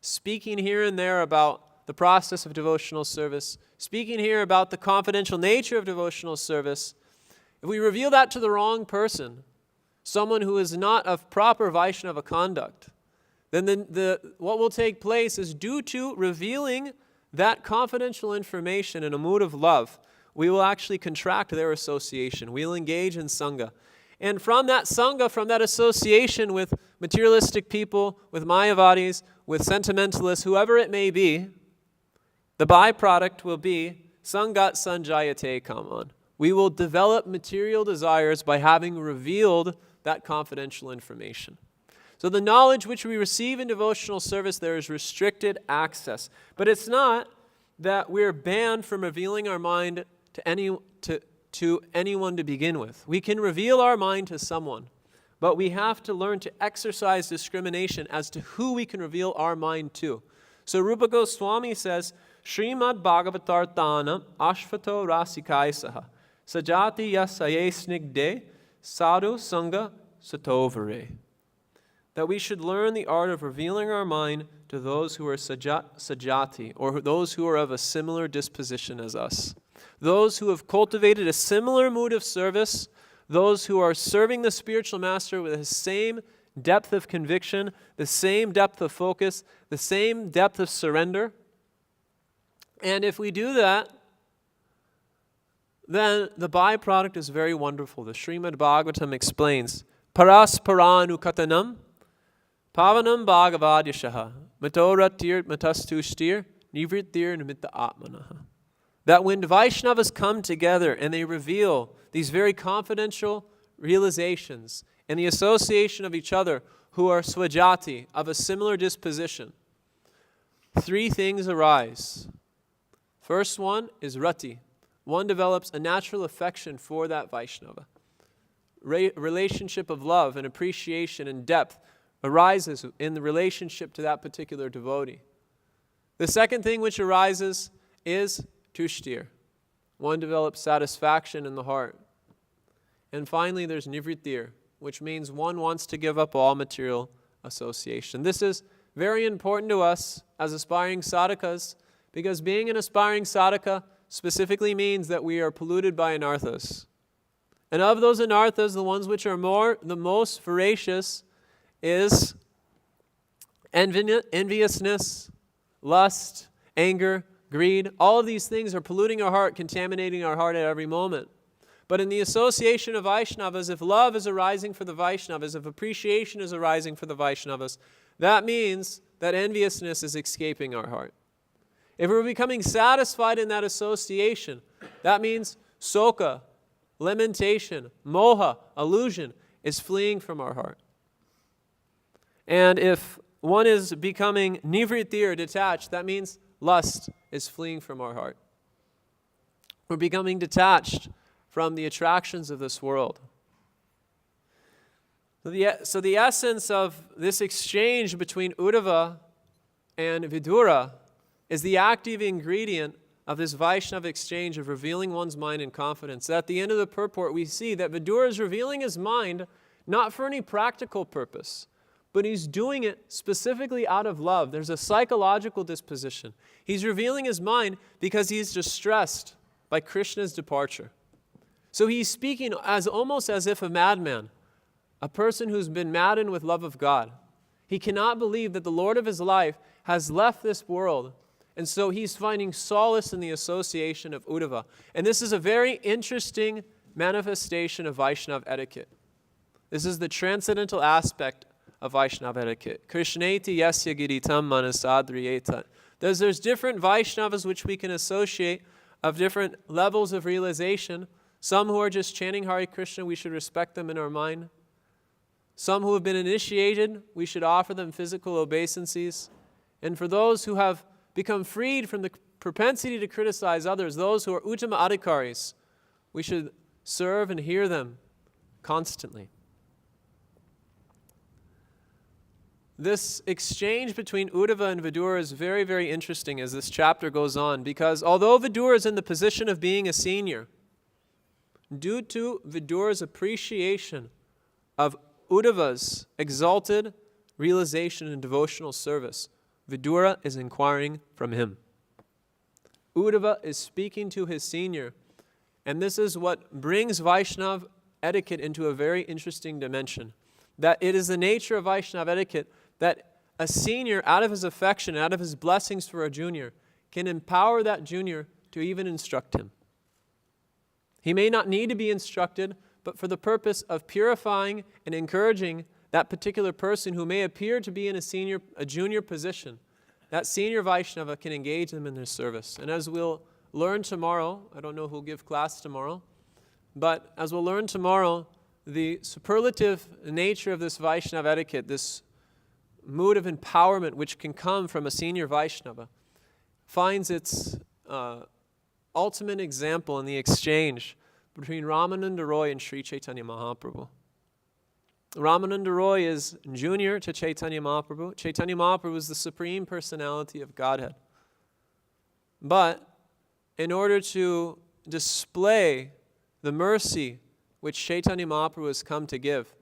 speaking here and there about the process of devotional service, speaking here about the confidential nature of devotional service, if we reveal that to the wrong person, someone who is not of proper Vaishnava conduct, then what will take place is due to revealing that confidential information in a mood of love, we will actually contract their association. We will engage in Sangha. And from that Sangha, from that association with materialistic people, with Mayavadis, with sentimentalists, whoever it may be, the byproduct will be Sangat Sanjayate Kaman. We will develop material desires by having revealed that confidential information. So the knowledge which we receive in devotional service, there is restricted access. But it's not that we're banned from revealing our mind to anyone to begin with. We can reveal our mind to someone, but we have to learn to exercise discrimination as to who we can reveal our mind to. So Rupa Goswami says, Srimad Bhagavatartana Ashvato Rasikaisaha Sajati Yasaye Snigde Sadhu Sangha Satovare. That we should learn the art of revealing our mind to those who are sajati, or those who are of a similar disposition as us. Those who have cultivated a similar mood of service, those who are serving the spiritual master with the same depth of conviction, the same depth of focus, the same depth of surrender. And if we do that, then the byproduct is very wonderful. The Srimad Bhagavatam explains, Paras paranu katanam pavanam bhagavadyashaha matoratir matastushtir nivritir nimitta atmanaha. That when Vaishnavas come together and they reveal these very confidential realizations and the association of each other who are swajati, of a similar disposition, 3 things arise. First one is rati. One develops a natural affection for that Vaishnava. Relationship of love and appreciation and depth arises in the relationship to that particular devotee. The second thing which arises is tushtir. One develops satisfaction in the heart. And finally, there's nivritir, which means one wants to give up all material association. This is very important to us as aspiring sadhakas, because being an aspiring sadhaka specifically means that we are polluted by anarthas. And of those anarthas, the ones which are the most voracious is enviousness, lust, anger, greed. All of these things are polluting our heart, contaminating our heart at every moment. But in the association of Vaishnavas, if love is arising for the Vaishnavas, if appreciation is arising for the Vaishnavas, that means that enviousness is escaping our heart. If we're becoming satisfied in that association, that means soka, lamentation, moha, illusion, is fleeing from our heart. And if one is becoming nivritti or detached, that means lust is fleeing from our heart. We're becoming detached from the attractions of this world. So the essence of this exchange between Uddhava and Vidura is the active ingredient of this Vaishnava exchange of revealing one's mind in confidence. At the end of the purport, we see that Vidura is revealing his mind not for any practical purpose, but he's doing it specifically out of love. There's a psychological disposition. He's revealing his mind because he's distressed by Krishna's departure. So he's speaking almost as if a madman, a person who's been maddened with love of God. He cannot believe that the Lord of his life has left this world, and so he's finding solace in the association of Uddhava. And this is a very interesting manifestation of Vaishnava etiquette. This is the transcendental aspect of Vaishnava etiquette. Krishneti yasya giritam manasadriyeta. There's different Vaishnavas which we can associate of different levels of realization. Some who are just chanting Hare Krishna, we should respect them in our mind. Some who have been initiated, we should offer them physical obeisances. And for those who have become freed from the propensity to criticize others, those who are uttama adhikaris, we should serve and hear them constantly. This exchange between Uddhava and Vidura is very, very interesting as this chapter goes on, because although Vidura is in the position of being a senior, due to Vidura's appreciation of Uddhava's exalted realization and devotional service, Vidura is inquiring from him. Uddhava is speaking to his senior, and this is what brings Vaishnava etiquette into a very interesting dimension. That it is the nature of Vaishnava etiquette that a senior, out of his affection, out of his blessings for a junior, can empower that junior to even instruct him. He may not need to be instructed, but for the purpose of purifying and encouraging that particular person who may appear to be in a junior position, that senior Vaishnava can engage them in their service. And as we'll learn tomorrow, I don't know who'll give class tomorrow, but as we'll learn tomorrow, the superlative nature of this Vaishnava etiquette, this mood of empowerment which can come from a senior Vaishnava, finds its ultimate example in the exchange between Ramananda Roy and Sri Chaitanya Mahaprabhu. Ramananda Roy is junior to Chaitanya Mahaprabhu. Chaitanya Mahaprabhu is the Supreme Personality of Godhead. But in order to display the mercy which Chaitanya Mahaprabhu has come to give,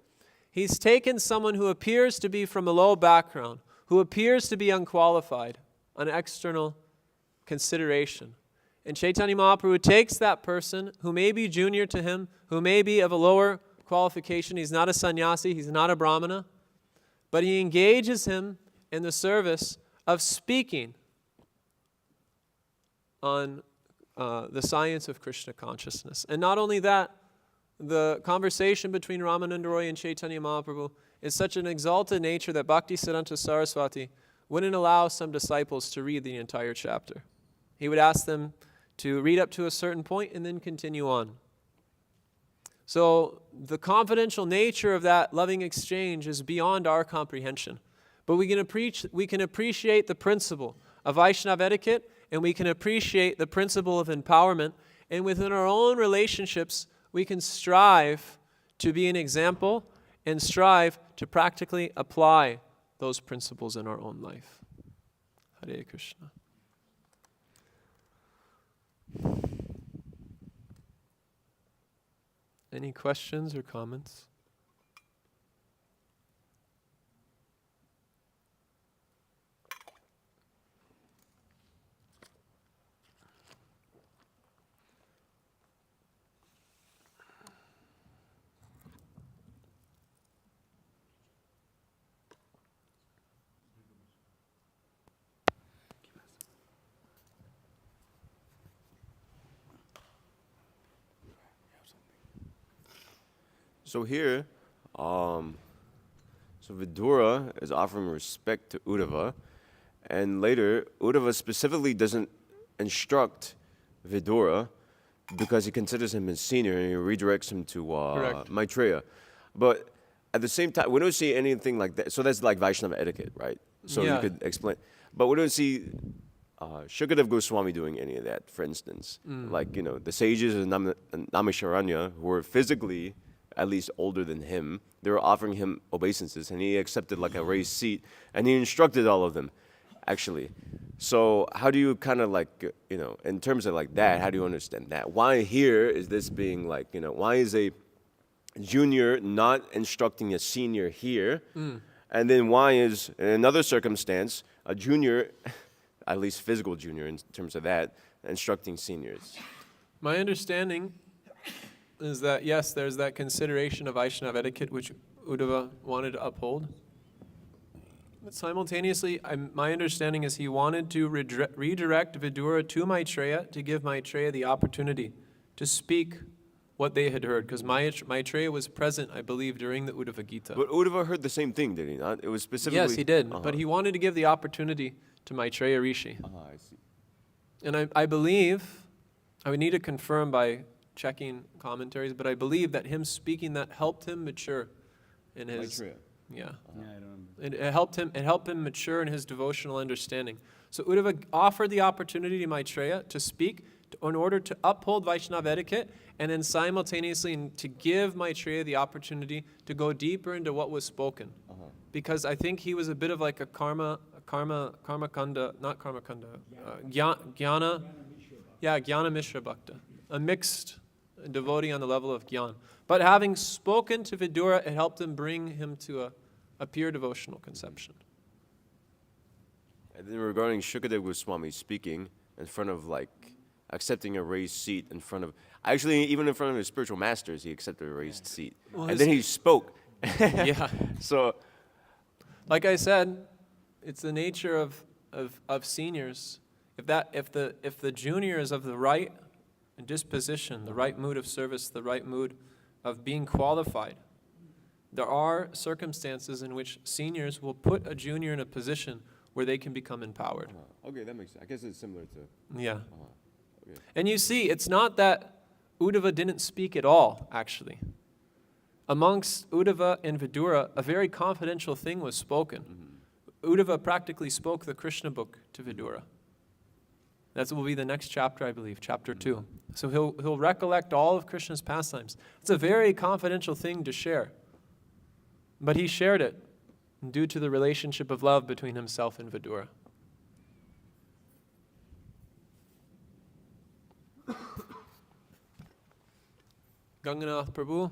he's taken someone who appears to be from a low background, who appears to be unqualified, an external consideration. And Chaitanya Mahaprabhu takes that person who may be junior to him, who may be of a lower qualification. He's not a sannyasi, he's not a brahmana, but he engages him in the service of speaking on the science of Krishna consciousness. And not only that, the conversation between Ramananda Roy and Chaitanya Mahaprabhu is such an exalted nature that Bhaktisiddhanta Saraswati wouldn't allow some disciples to read the entire chapter. He would ask them to read up to a certain point and then continue on. So the confidential nature of that loving exchange is beyond our comprehension. But we can appreciate the principle of Vaishnava etiquette, and we can appreciate the principle of empowerment, and within our own relationships, we can strive to be an example and strive to practically apply those principles in our own life. Hare Krishna. Any questions or comments? So here, so Vidura is offering respect to Uddhava, and later Uddhava specifically doesn't instruct Vidura because he considers him his senior and he redirects him to Correct. Maitreya. But at the same time, we don't see anything like that. So that's like Vaishnava etiquette, right? So you Yeah. could explain. But we don't see Shukadev Goswami doing any of that, for instance. Like, the sages of Namisharanya, who were physically at least older than him, they were offering him obeisances, and he accepted like a raised seat, and he instructed all of them, actually. So how do you kind of like, in terms of like that, how do you understand that? Why here is this being like, why is a junior not instructing a senior here? And then why is, in another circumstance, a junior, at least physical junior in terms of that, instructing seniors? My understanding is that, yes, there's that consideration of Vaishnava etiquette which Uddhava wanted to uphold. But simultaneously, my understanding is he wanted to redirect Vidura to Maitreya to give Maitreya the opportunity to speak what they had heard. Because Maitreya was present, I believe, during the Uddhava Gita. But Uddhava heard the same thing, did he not? It was specifically... Yes, he did. But he wanted to give the opportunity to Maitreya Rishi. I see. And I believe, I would need to confirm by checking commentaries, but I believe that him speaking that helped him mature in his... Maitreya. Yeah. Yeah, I don't remember. It helped him mature in his devotional understanding. So Uddhava offered the opportunity to Maitreya to speak in order to uphold Vaishnava etiquette, and then simultaneously to give Maitreya the opportunity to go deeper into what was spoken. Because I think he was a bit of like a karma kanda, not karma kanda, jnana, jnana mishra bhakta, a mixed devotee on the level of jnana. But having spoken to Vidura, it helped him bring him to a pure devotional conception. And then regarding Shukadev Goswami speaking in front of like accepting a raised seat in front of, actually even in front of his spiritual masters, he accepted a raised seat. Well, and then he spoke. Yeah. So, Like I said, it's the nature of seniors. If the junior is of the right disposition, the right mood of service, the right mood of being qualified, there are circumstances in which seniors will put a junior in a position where they can become empowered. okay, that makes sense. I guess it's similar to... Yeah. okay. And you see, it's not that Uddhava didn't speak at all, actually. Amongst Uddhava and Vidura, a very confidential thing was spoken. Uddhava practically spoke the Krishna book to Vidura. That will be the next chapter, I believe, chapter 2. So he'll recollect all of Krishna's pastimes. It's a very confidential thing to share. But he shared it due to the relationship of love between himself and Vidura. Ganganath Prabhu.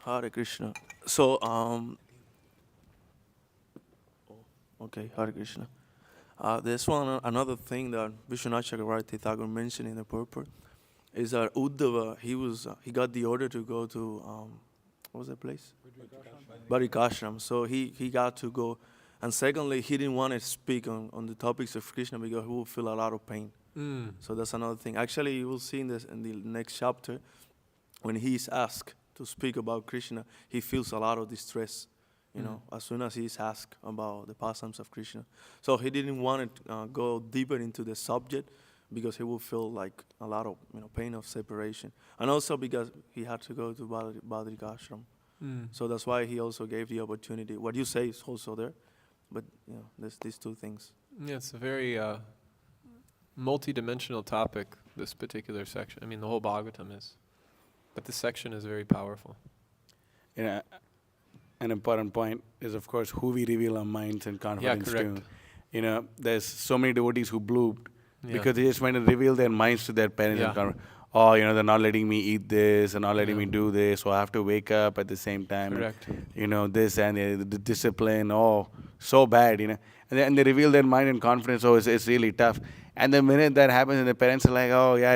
Hare Krishna. So, okay, Hare Krishna. There's another thing that Vishwanath Chakravarti Thakur mentioned in the purport is that Uddhava, he got the order to go to, what was that place? Badrikashram. So he got to go. And secondly, he didn't want to speak on the topics of Krishna because he will feel a lot of pain. So that's another thing. Actually, you will see in the next chapter, when he is asked to speak about Krishna, he feels a lot of distress, as soon as he is asked about the pastimes of Krishna. So he didn't want to go deeper into the subject because he will feel like a lot of pain of separation. And also because he had to go to Badrikashram. So that's why he also gave the opportunity. What you say is also there, but there's these two things. Yeah, it's a very multi-dimensional topic, this particular section. I mean, the whole Bhagavatam is. But this section is very powerful. An important point is, of course, who we reveal our minds and confidence correct. to. There's so many devotees who blooped because they just went to reveal their minds to their parents. And they're not letting me eat this, they're not letting me do this, so I have to wake up at the same time. Correct. And, this and the discipline, so bad, And they reveal their mind and confidence, it's really tough. And the minute that happens, and the parents are like,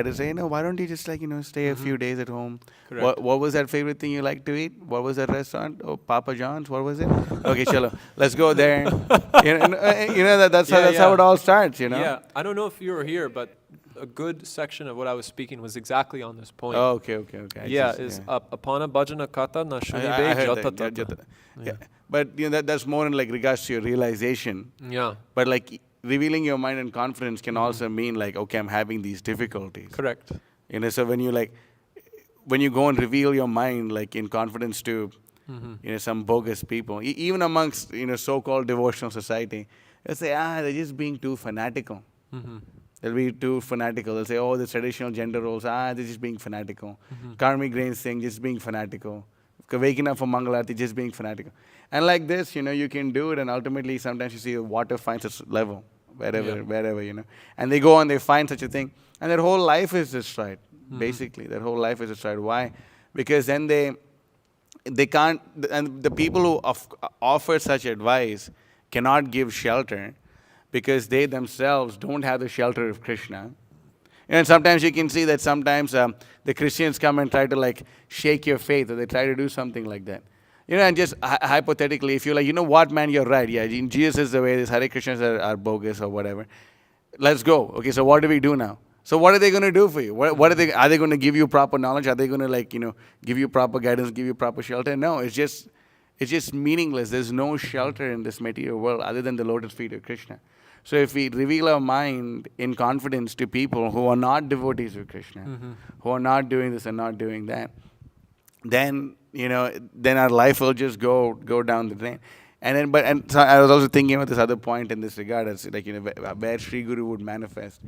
they say, why don't you just stay a few days at home? Correct. What was that favorite thing you like to eat? What was that restaurant? Oh, Papa John's. What was it? Okay, chalo, let's go there. That's how it all starts. Yeah, I don't know if you were here, but a good section of what I was speaking was exactly on this point. Oh, okay. I Yeah, just- is apana bhajana kata na I shunibe heard jata that. tata. Yeah. But that's more in like regards to your realization. Yeah, But like revealing your mind and confidence can also mean like, okay, I'm having these difficulties. correct. So when you go and reveal your mind like in confidence to some bogus people, even amongst so-called devotional society, they'll say they're just being too fanatical. They'll be too fanatical. They'll say, oh, the traditional gender roles, they're just being fanatical. Karmic grains thing, just being fanatical. Waking up for Mangalarti, just being fanatical. And like this, you can do it, and ultimately sometimes you see the water finds its level, wherever. And they go and they find such a thing, and their whole life is destroyed, basically. Their whole life is destroyed. Why? Because then they can't, and the people who offer such advice cannot give shelter because they themselves don't have the shelter of Krishna. And sometimes you can see that sometimes the Christians come and try to like shake your faith, or they try to do something like that. And just hypothetically, if you're like, what, man, you're right. Yeah, Jesus is the way. These Hare Krishnas are bogus or whatever. Let's go. Okay, so what do we do now? So what are they going to do for you? What are they going to give you proper knowledge? Are they going to give you proper guidance, give you proper shelter? No, it's just meaningless. There's no shelter in this material world other than the lotus feet of Krishna. So if we reveal our mind in confidence to people who are not devotees of Krishna, who are not doing this and not doing that, then our life will just go down the drain. And so I was also thinking about this other point in this regard, as like where Sri Guru would manifest.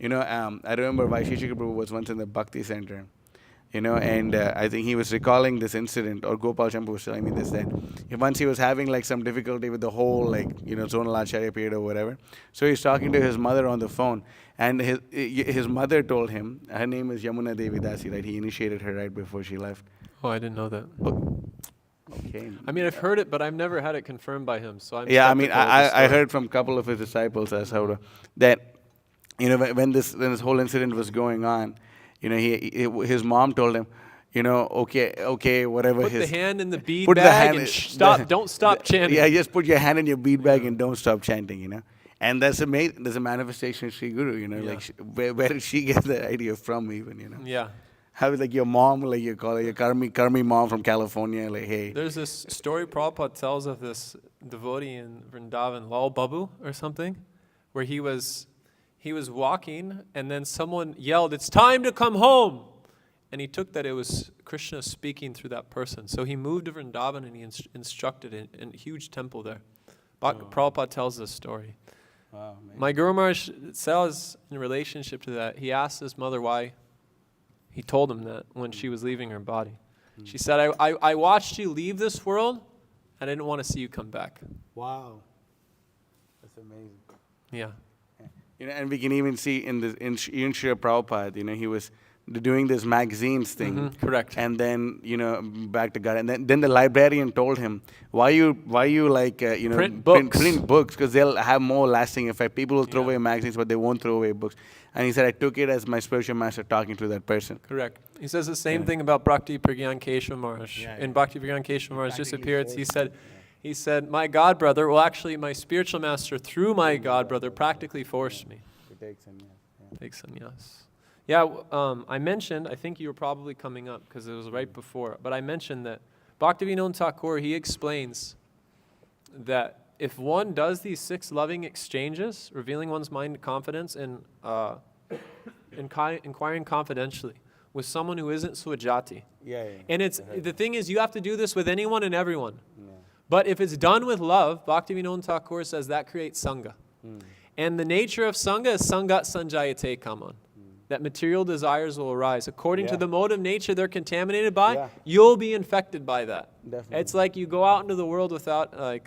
I remember Vaisheshika Prabhu was once in the Bhakti Center. And I think he was recalling this incident, or Gopal Champu was telling me this, that once he was having like some difficulty with the whole zonal acharya period or whatever. So he's talking to his mother on the phone, and his mother told him, her name is Yamuna Devi Dasi, right? He initiated her right before she left. Oh, I didn't know that. Okay. I mean, I've heard it, but I've never had it confirmed by him. So I'm Yeah, I mean, skeptical of the I story. heard from a couple of his disciples as how that when this whole incident was going on, his mom told him, okay, whatever. Put the hand in the bead put the bag hand and in- stop. Don't stop chanting. Yeah, just put your hand in your bead bag and don't stop chanting. And there's a manifestation of Sri Guru. Yeah. Like where did she get that idea from? Even Yeah. How like your mom, like you call her your karmi mom from California, like hey. There's this story Prabhupada tells of this devotee in Vrindavan, Lal Babu or something, where he was walking and then someone yelled, "It's time to come home!" And he took that it was Krishna speaking through that person. So he moved to Vrindavan and he instructed in a huge temple there. Prabhupada tells this story. Wow, man. My Guru Maharaj says in relationship to that, he asked his mother why he told him that when she was leaving her body. She said, I watched you leave this world, and I didn't want to see you come back. Wow, that's amazing. Yeah. And we can even see in Srila Prabhupada, he was doing this magazines thing. Correct. And then, back to God. And then the librarian told him, why you like, Print books. Print books, because they'll have more lasting effect. People will throw Yeah. away magazines, but they won't throw away books. And he said, I took it as my spiritual master talking to that person. Correct. He says the same thing about Bhakti Pragyan Keshav Maharaj. Yeah, In yeah. Bhakti Pragyan Keshav Maharaj just Practically appeared. forced He said, my god brother, well actually my spiritual master through my god brother practically forced me. Take sannyas. Yeah, I mentioned, I think you were probably coming up because it was right before, but I mentioned that Bhaktivinoda Thakur, he explains that if one does these 6 loving exchanges, revealing one's mind to confidence and inquiring confidentially with someone who isn't Swajati. Yeah. And the thing is, you have to do this with anyone and everyone. But if it's done with love, Bhaktivinoda Thakur says that creates Sangha. And the nature of Sangha is Sangat Sanjayate Kaman. That material desires will arise. According to Yeah. the mode of nature they're contaminated by, Yeah. you'll be infected by that. Definitely. It's like you go out into the world without, a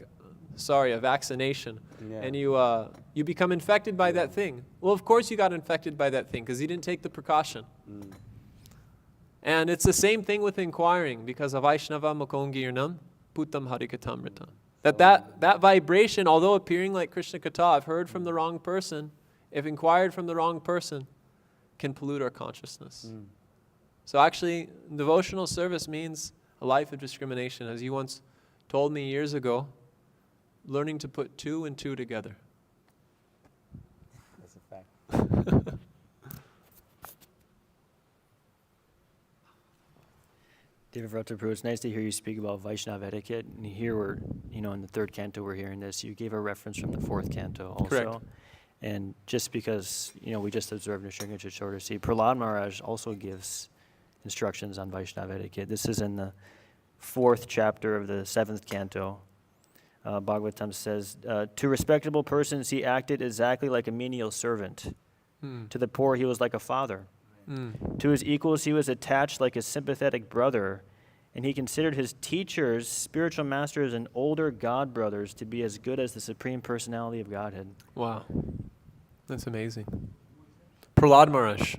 vaccination. Yeah. And you become infected by that thing. Well, of course you got infected by that thing because you didn't take the precaution. And it's the same thing with inquiring because of Vaishnava Mukongirnam Putam Harikatamritam. That vibration, although appearing like Krishna Katha, I've heard from the wrong person, if inquired from the wrong person, can pollute our consciousness. So actually, devotional service means a life of discrimination. As you once told me years ago, learning to put 2 and 2 together. That's a fact. Devavrata Prabhu, it's nice to hear you speak about Vaishnava etiquette. And here we're, in the third canto we're hearing this. You gave a reference from the fourth canto also. Correct. And just because, we just observed Nrsimha Chaturasi, Prahlad Maharaj also gives instructions on Vaishnava etiquette. This is in the fourth chapter of the seventh canto. Bhagavatam says, to respectable persons he acted exactly like a menial servant. To the poor he was like a father. To his equals he was attached like a sympathetic brother, and he considered his teachers, spiritual masters, and older god brothers to be as good as the Supreme Personality of Godhead. Wow. That's amazing. Prahlad Maharaj.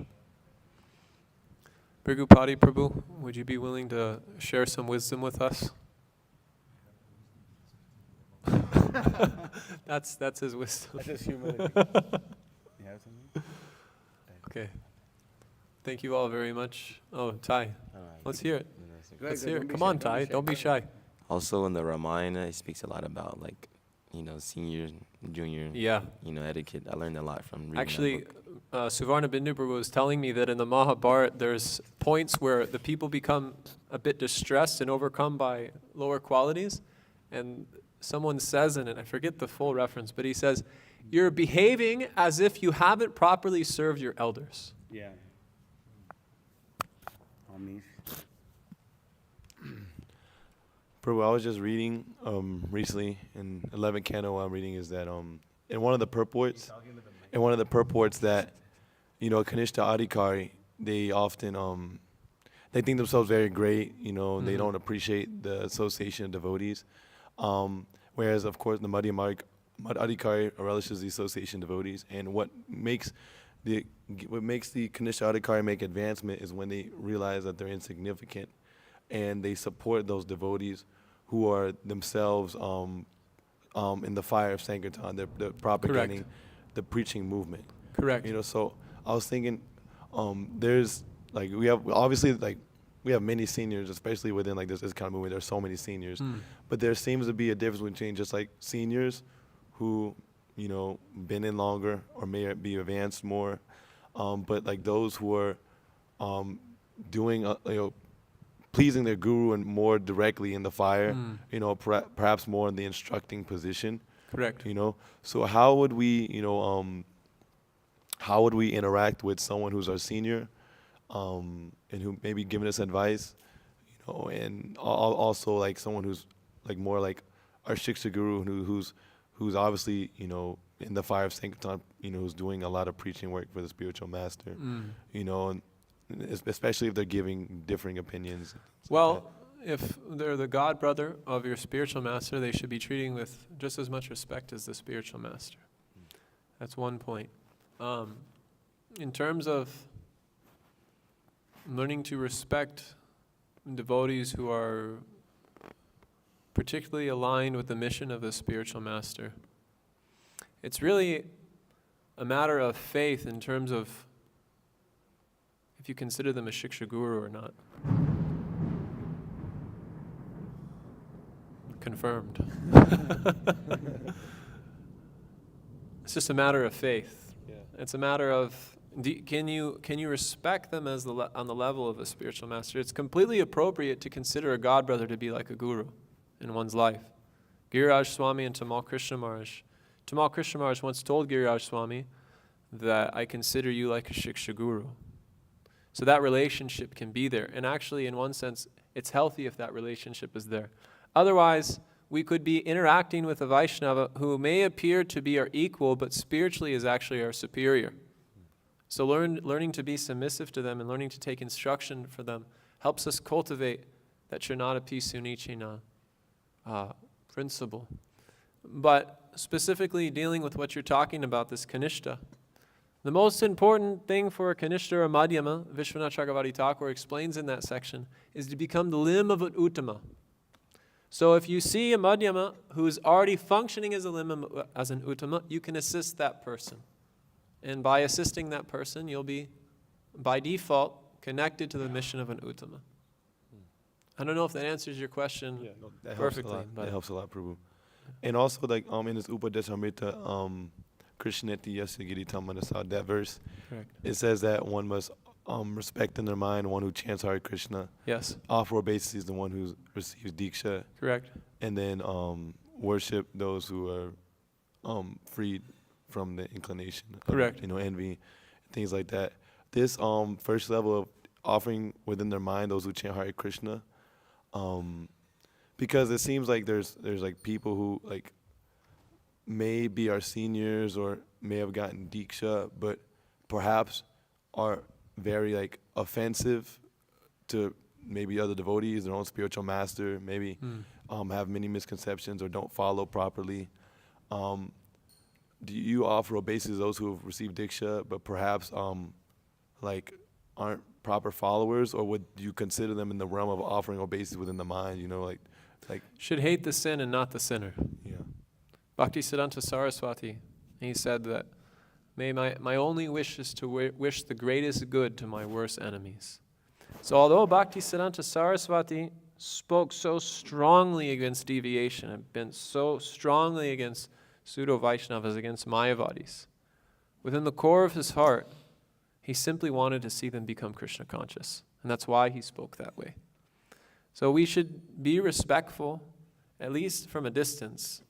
Brigupati Prabhu, would you be willing to share some wisdom with us? That's his wisdom. That's just humility. You have something? Okay. Thank you all very much. Oh, Ty, let's hear it. Let's hear it. Come on, Ty. Don't be shy. Also in the Ramayana, it speaks a lot about senior, junior, Yeah. etiquette. I learned a lot from reading Actually, that book. Suvarna Bindu Prabhu was telling me that in the Mahabharata, there's points where the people become a bit distressed and overcome by lower qualities. And someone says in it, I forget the full reference, but he says, you're behaving as if you haven't properly served your elders. Yeah. Prabhu, I was just reading recently in 11th canto. What I'm reading is that in one of the purports that Kanishta Adhikari, they often they think themselves very great. They don't appreciate the association of devotees. Whereas of course the Madhya Adhikari relishes the association of devotees, and what makes the Kanishta Adhikari make advancement is when they realize that they're insignificant, and they support those devotees who are themselves in the fire of Sankirtan. They're propagating the preaching movement. Correct. So I was thinking, there's we have many seniors, especially within this kind of movement. There's so many seniors, but there seems to be a difference between just seniors who been in longer or may be advanced more, but those who are doing pleasing their guru and more directly in the fire, perhaps more in the instructing position. Correct. So how would we interact with someone who's our senior, and who may be giving us advice, and also someone who's more like our Shiksha guru, who's obviously in the fire of Sankirtan, who's doing a lot of preaching work for the spiritual master, and especially if they're giving differing opinions. Well, if they're the god brother of your spiritual master, they should be treating with just as much respect as the spiritual master. That's one point. In terms of learning to respect devotees who are particularly aligned with the mission of the spiritual master, it's really a matter of faith in terms of if you consider them a Shiksha guru or not. Confirmed. It's just a matter of faith. Yeah. It's a matter of can you respect them as on the level of a spiritual master? It's completely appropriate to consider a god brother to be like a guru in one's life. Giriraj Swami and Tamal Krishna Maharaj. Tamal Krishna Maharaj once told Giriraj Swami that I consider you like a Shiksha guru. So that relationship can be there. And actually, in one sense, it's healthy if that relationship is there. Otherwise, we could be interacting with a Vaishnava who may appear to be our equal, but spiritually is actually our superior. So learning to be submissive to them and learning to take instruction for them helps us cultivate that Chernadapi Sunichina principle. But specifically dealing with what you're talking about, this Kanishta, the most important thing for a Kanishta or a Madhyama, Vishwanath Chakravarti Thakur explains in that section, is to become the limb of an Uttama. So if you see a Madhyama who's already functioning as a limb as an Uttama, you can assist that person. And by assisting that person, you'll be, by default, connected to the mission of an Uttama. I don't know if that answers your question That perfectly. helps a lot. But That helps a lot, Prabhu. And also, in this Upadeshamrita, Krishneti Yasya Giritam Manasa, that verse, correct. it says that one must respect in their mind, one who chants Hare Krishna. Yes, Offer obeisance is the one who receives Diksha. correct. And then worship those who are freed from the inclination of, Correct. envy, things like that. This first level of offering within their mind those who chant Hare Krishna, because it seems like there's like people who like may be our seniors or may have gotten Diksha, but perhaps are very like offensive to maybe other devotees, their own spiritual master, maybe have many misconceptions or don't follow properly. Do you offer obeisance to those who have received Diksha, but perhaps like aren't proper followers, or would you consider them in the realm of offering obeisance within the mind? Like Should hate the sin and not the sinner. yeah. Bhaktisiddhanta Saraswati, he said that, may my only wish is to wish the greatest good to my worst enemies. So although Bhaktisiddhanta Saraswati spoke so strongly against deviation and been so strongly against pseudo-Vaishnavas, against Mayavadis, within the core of his heart, he simply wanted to see them become Krishna conscious. And that's why he spoke that way. So we should be respectful, at least from a distance.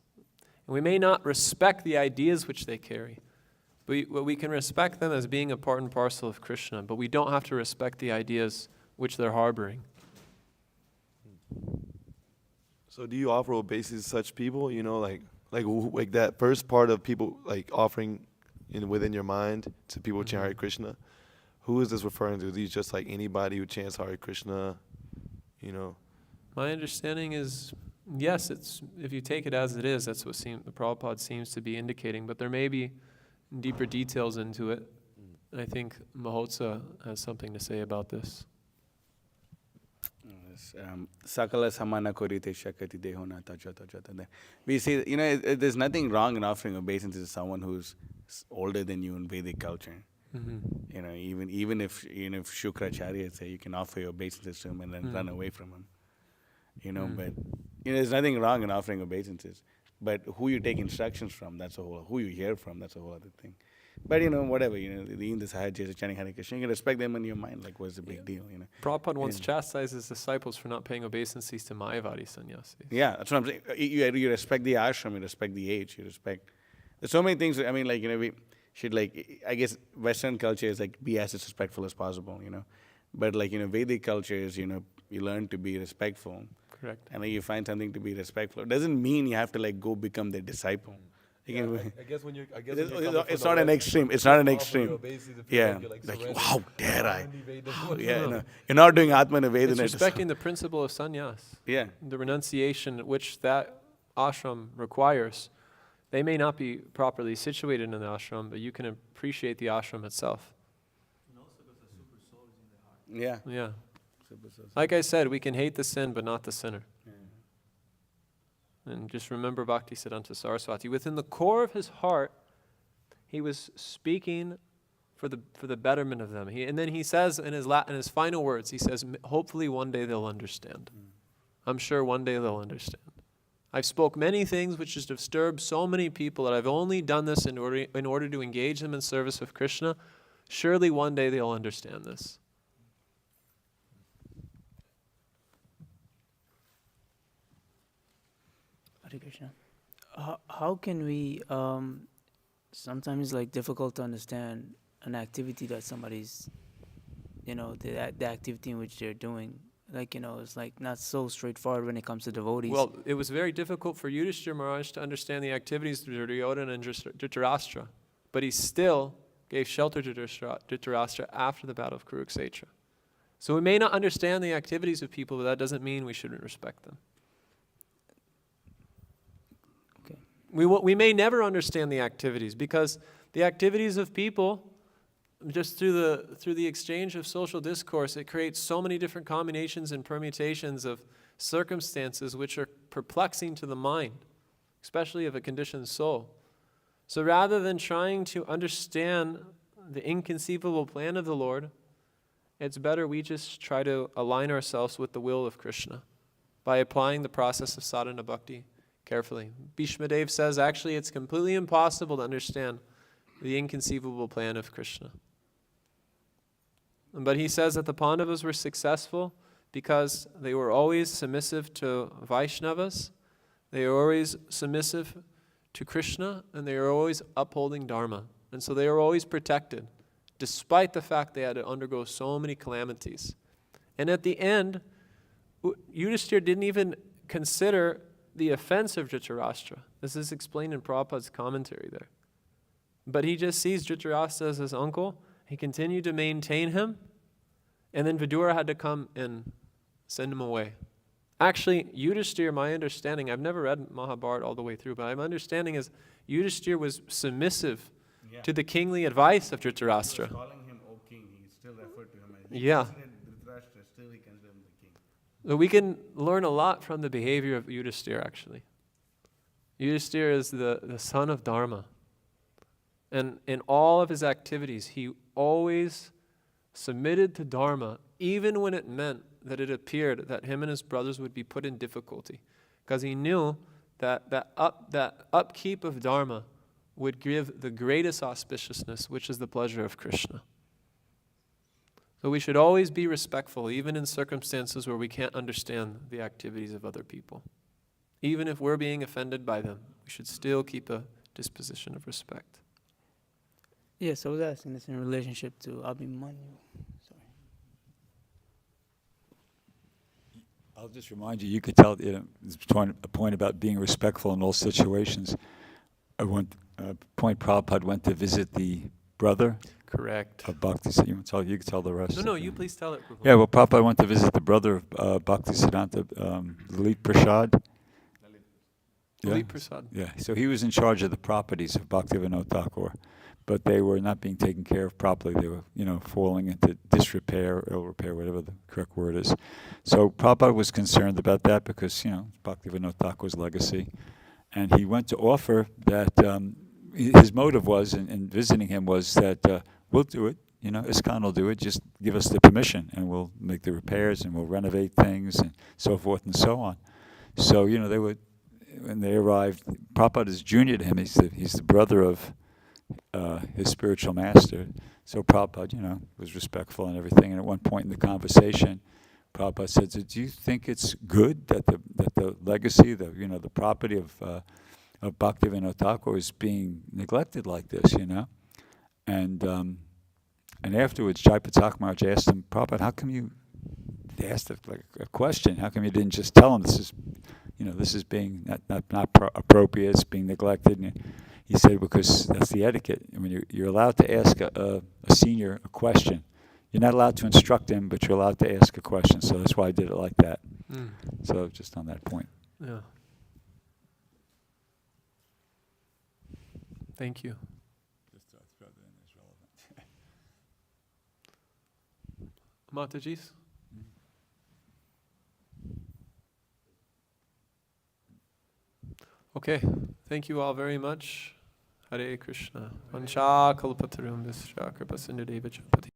And we may not respect the ideas which they carry, but we can respect them as being a part and parcel of Krishna, but we don't have to respect the ideas which they're harboring. So do you offer obeisance to such people? Like that first part of people like offering within your mind to people who chant Hare Krishna. Who is this referring to? Is these just like anybody who chants Hare Krishna? My understanding is, yes, it's if you take it as it is, that's what the Prabhupada seems to be indicating, but there may be deeper details into it. And I think Mahotsa has something to say about this. Sakala samana korite shakati dehona tajata. We see, there's nothing wrong in offering obeisance to someone who's older than you in Vedic culture. Mm-hmm. Even if Shukracharya say you can offer your obeisances to him and then run away from him. But there's nothing wrong in offering obeisances. But who you take instructions from, who you hear from, that's a whole other thing. But whatever, in the Sahajas chanting Hare Krishna, you can respect them in your mind, like what's the big deal, Prabhupada once chastised his disciples for not paying obeisances to Mayavadi sannyasis. Yeah, that's what I'm saying. You respect the ashram, you respect the age, there's so many things, we should I guess Western culture is be as disrespectful as possible, But Vedic culture is, you learn to be respectful. Correct. And then you find something to be respectful. It doesn't mean you have to go become their disciple. I guess when you're it's not an extreme. It's not an extreme. Yeah. How dare I? You're not doing Atma Nivedana. It's respecting the principle of sannyas. Yeah. The renunciation which that ashram requires. They may not be properly situated in the ashram, but you can appreciate the ashram itself. And also because the super soul is in the heart. Yeah. Yeah. Like I said, we can hate the sin, but not the sinner. And just remember Bhaktisiddhanta Saraswati. Within the core of his heart, he was speaking for the betterment of them. And then he says in his final words, he says, hopefully one day they'll understand. I'm sure one day they'll understand. I've spoke many things which has disturbed so many people that I've only done this in order to engage them in service of Krishna. Surely one day they'll understand this. Hare Krishna. How can we, sometimes difficult to understand an activity that somebody's, the activity in which they're doing. It's not so straightforward when it comes to devotees. Well, it was very difficult for Yudhishthira Maharaj to understand the activities of Duryodhana and Dhritarashtra, but he still gave shelter to Dhritarashtra after the battle of Kurukshetra. So we may not understand the activities of people, but that doesn't mean we shouldn't respect them. Okay. We may never understand the activities, because the activities of people, just through the exchange of social discourse, it creates so many different combinations and permutations of circumstances which are perplexing to the mind, especially of a conditioned soul. So rather than trying to understand the inconceivable plan of the Lord, it's better we just try to align ourselves with the will of Krishna by applying the process of sadhana bhakti carefully. Bhishmadev says actually it's completely impossible to understand the inconceivable plan of Krishna. But he says that the Pandavas were successful because they were always submissive to Vaishnavas, they were always submissive to Krishna, and they were always upholding Dharma. And so they were always protected, despite the fact they had to undergo so many calamities. And at the end, Yudhishthira didn't even consider the offense of Dhritarashtra. This is explained in Prabhupada's commentary there. But he just sees Dhritarashtra as his uncle. He continued to maintain him. And then Vidura had to come and send him away. Actually, Yudhishthira, my understanding, I've never read Mahabharata all the way through, but my understanding is Yudhishthira was submissive to the kingly advice of Dhritarashtra. Calling him O king, he still referred to him as Yeah. Dhritarashtra, still he considered him the king. So we can learn a lot from the behavior of Yudhishthira, actually. Yudhishthira is the son of Dharma. And in all of his activities, he always submitted to Dharma, even when it meant that it appeared that him and his brothers would be put in difficulty. Because he knew that upkeep of Dharma would give the greatest auspiciousness, which is the pleasure of Krishna. So we should always be respectful, even in circumstances where we can't understand the activities of other people. Even if we're being offended by them, we should still keep a disposition of respect. Yes, I was asking this in relationship to Abhimanyu. Sorry. I'll just remind you, you could tell, there's a point about being respectful in all situations. At one point, Prabhupada went to visit the brother Correct. of Bhakti. You can tell the rest. No, you please tell it, Prabhu. Yeah, well, Prabhupada went to visit the brother of Bhakti Siddhanta, Lalit Prasad. Lalit Prasad. Yeah, so he was in charge of the properties of Bhaktivinoda Thakur, but they were not being taken care of properly. They were, falling into disrepair, ill repair, whatever the correct word is. So Prabhupada was concerned about that because, Bhaktivinoda Thakur's legacy. And he went to offer that, his motive was, in visiting him, was that we'll do it, ISKCON will do it, just give us the permission, and we'll make the repairs, and we'll renovate things, and so forth and so on. So, they would, when they arrived, Prabhupada is junior to him. He's the brother of his spiritual master. So Prabhupada, was respectful and everything. And at one point in the conversation, Prabhupada said, "Do you think it's good that the legacy, the property of Bhaktivinoda Thakur is being neglected like this?" And afterwards, Jayapataka Maharaj asked him, "Prabhupada, how come you?" They asked a question. How come you didn't just tell him this is being not appropriate, it's being neglected? And he said, because that's the etiquette. I mean, you're allowed to ask a senior a question. You're not allowed to instruct him, but you're allowed to ask a question. So that's why I did it like that. So just on that point. Yeah. Thank you. Mataji's? Okay, thank you all very much. Hare Krishna. Vancha kalpatarum visya kripa sindhu deva chapati.